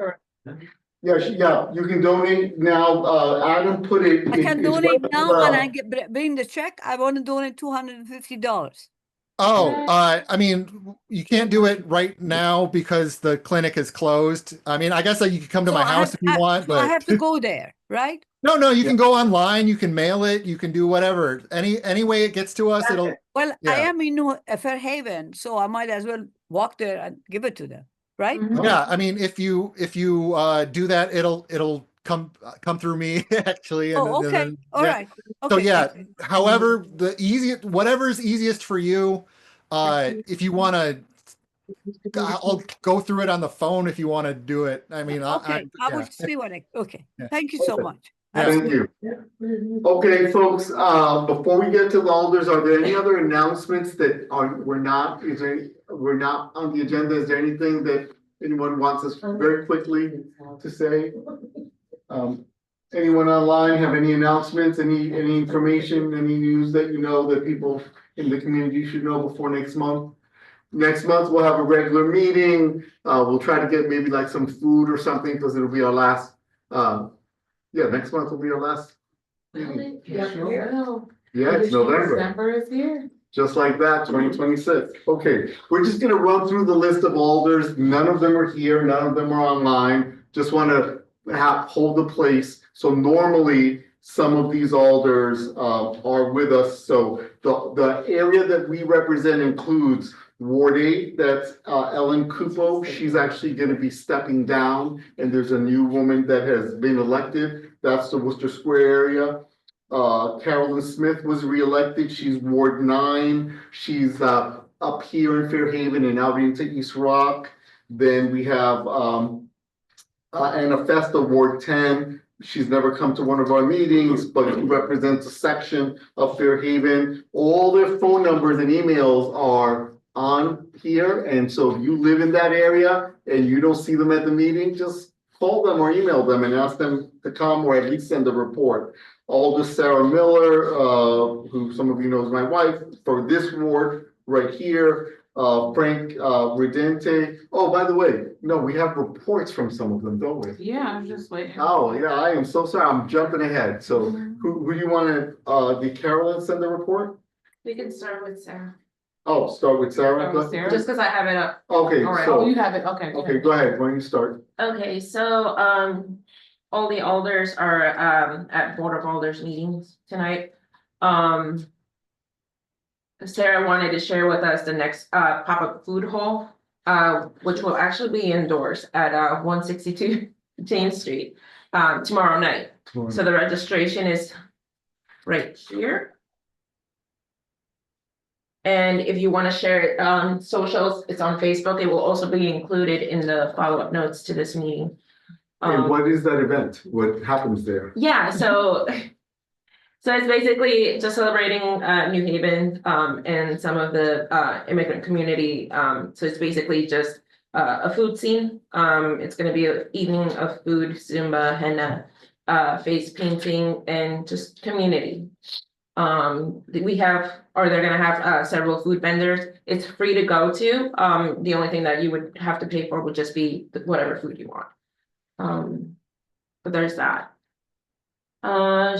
Yeah, you can donate now. Adam put it. I can donate now and I bring the check. I want to donate $250. Oh, I mean, you can't do it right now because the clinic is closed. I mean, I guess you could come to my house if you want, but I have to go there, right? No, you can go online, you can mail it, you can do whatever. Any way it gets to us, it'll. Well, I am in Fairhaven, so I might as well walk there and give it to them, right? Yeah, I mean, if you do that, it'll come through me actually. And, okay. Then, all right. Okay. So yeah, however, whatever's easiest for you. If you want to, I'll go through it on the phone if you want to do it. I mean, okay, I will see what okay. Thank you so much. Thank you. Okay, folks, before we get to the alders, are there any other announcements that were not on the agenda? Is there anything that anyone wants us very quickly to say? Anyone online have any announcements, any information, any news that you know that people in the community should know before next month? Next month, we'll have a regular meeting. We'll try to get maybe like some food or something because it'll be our last, next month will be our last meeting. Yeah, it's November. December is here. Just like that, 2026. Okay, we're just gonna run through the list of alders. None of them are here, none of them are online. Just wanna hold the place. So normally, some of these alders are with us. So the area that we represent includes Ward 8, that's Ellen Kupo. She's actually gonna be stepping down, and there's a new woman that has been elected. That's the Worcester Square area. Carolyn Smith was reelected. She's Ward 9. She's up here in Fairhaven and out into East Rock. Then we have Anna Festa, Ward 10. She's never come to one of our meetings, but she represents a section of Fairhaven. All their phone numbers and emails are on here. And so if you live in that area and you don't see them at the meeting, just call them or email them and ask them to come or at least send a report. Alder Sarah Miller, who some of you know is my wife, for this ward right here. Frank Redente. Oh, by the way, no, we have reports from some of them, don't we? Yeah, I'm just waiting. Oh, yeah, I am so sorry. I'm jumping ahead. So who do you want to, did Carolyn send the report? We can start with Sarah. Oh, start with Sarah? Start with Sarah? Just because I have it up. Okay, All right. so. Oh, you have it, okay. Okay, go ahead. Why don't you start? Okay, so, all the alders are, at Board of Alders meetings tonight. Sarah wanted to share with us the next, pop-up food hall, which will actually be indoors at, 162 James Street, tomorrow night. So the registration is right here. And if you want to share it on socials, it's on Facebook. It will also be included in the follow-up notes to this meeting. And what is that event? What happens there? Yeah, so it's basically just celebrating New Haven and some of the immigrant community. So it's basically just a food scene. It's going to be an evening of food, Zumba, henna, face painting, and just community. They're gonna have several food vendors. It's free to go to. The only thing that you would have to pay for would just be whatever food you want. But there's that.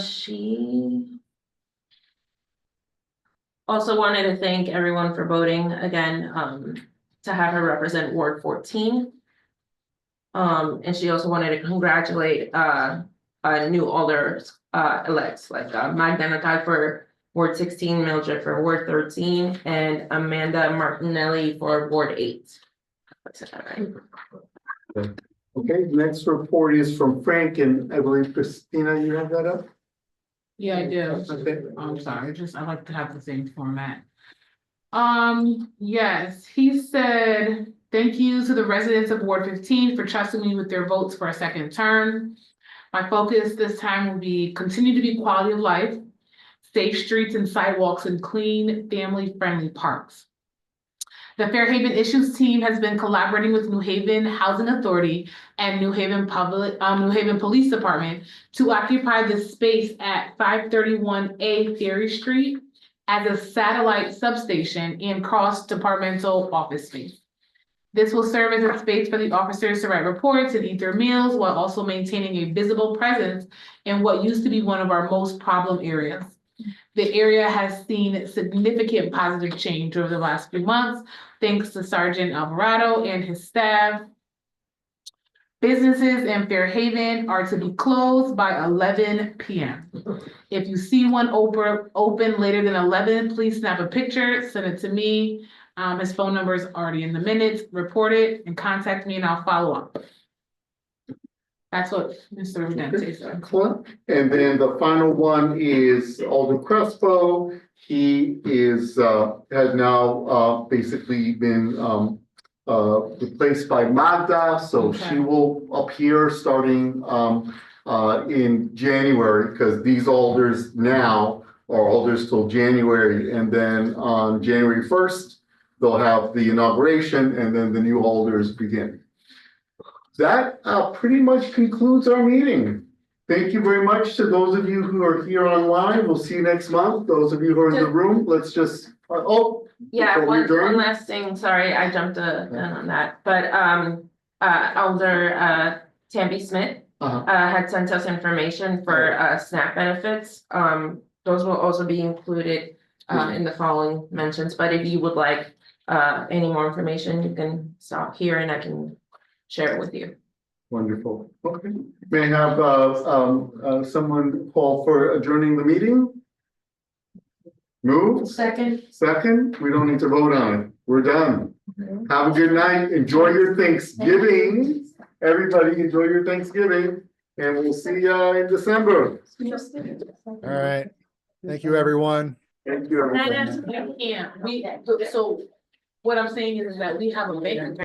She also wanted to thank everyone for voting again, to have her represent Ward 14. And she also wanted to congratulate new alders elects like Magda Nakai for Ward 16, Mildred for Ward 13, and Amanda Martinelli for Ward 8. Okay, next report is from Frank, and I believe Christina, you have that up? Yeah, I do. Okay. I'm sorry, I like to have the same format. Yes, he said, thank you to the residents of Ward 15 for trusting me with their votes for a second term. My focus this time will be continue to be quality of life, safe streets and sidewalks, and clean, family-friendly parks. The Fairhaven Issues team has been collaborating with New Haven Housing Authority and New Haven Police Department to occupy the space at 531A Ferry Street as a satellite substation and cross-departmental office space. This will serve as a space for the officers to write reports and eat their meals while also maintaining a visible presence in what used to be one of our most problem areas. The area has seen significant positive change over the last few months, thanks to Sergeant Alvarado and his staff. Businesses in Fairhaven are to be closed by 11 p.m. If you see one open later than 11, please snap a picture, send it to me. His phone number is already in the minutes. Report it and contact me and I'll follow up. That's what Mr. Redente said. Excellent. And then the final one is Alden Crespo. He is has now basically been replaced by Magda, so she will appear starting in January, because these alders now are alders till January, and then on January 1st they'll have the inauguration, and then the new alders begin. that pretty much concludes our meeting. Thank you very much to those of you who are here online. We'll see you next month. Those of you who are in the room, let's just, Yeah, before we one adjourn? last thing, sorry, I jumped in on that, but Elder Tammy Smith had sent us information for SNAP benefits. Those will also be included in the following mentions, but if you would like any more information, you can stop here and I can share it with you. Wonderful. Okay. May I have someone call for adjourning the meeting? Move. Second. Second, we don't need to vote on it. We're done. Have a good night. Enjoy your Thanksgiving. Everybody enjoy your Thanksgiving and we'll see you in December. All right. Thank you, everyone. Thank you, everybody. So what I'm saying is that we have a vacant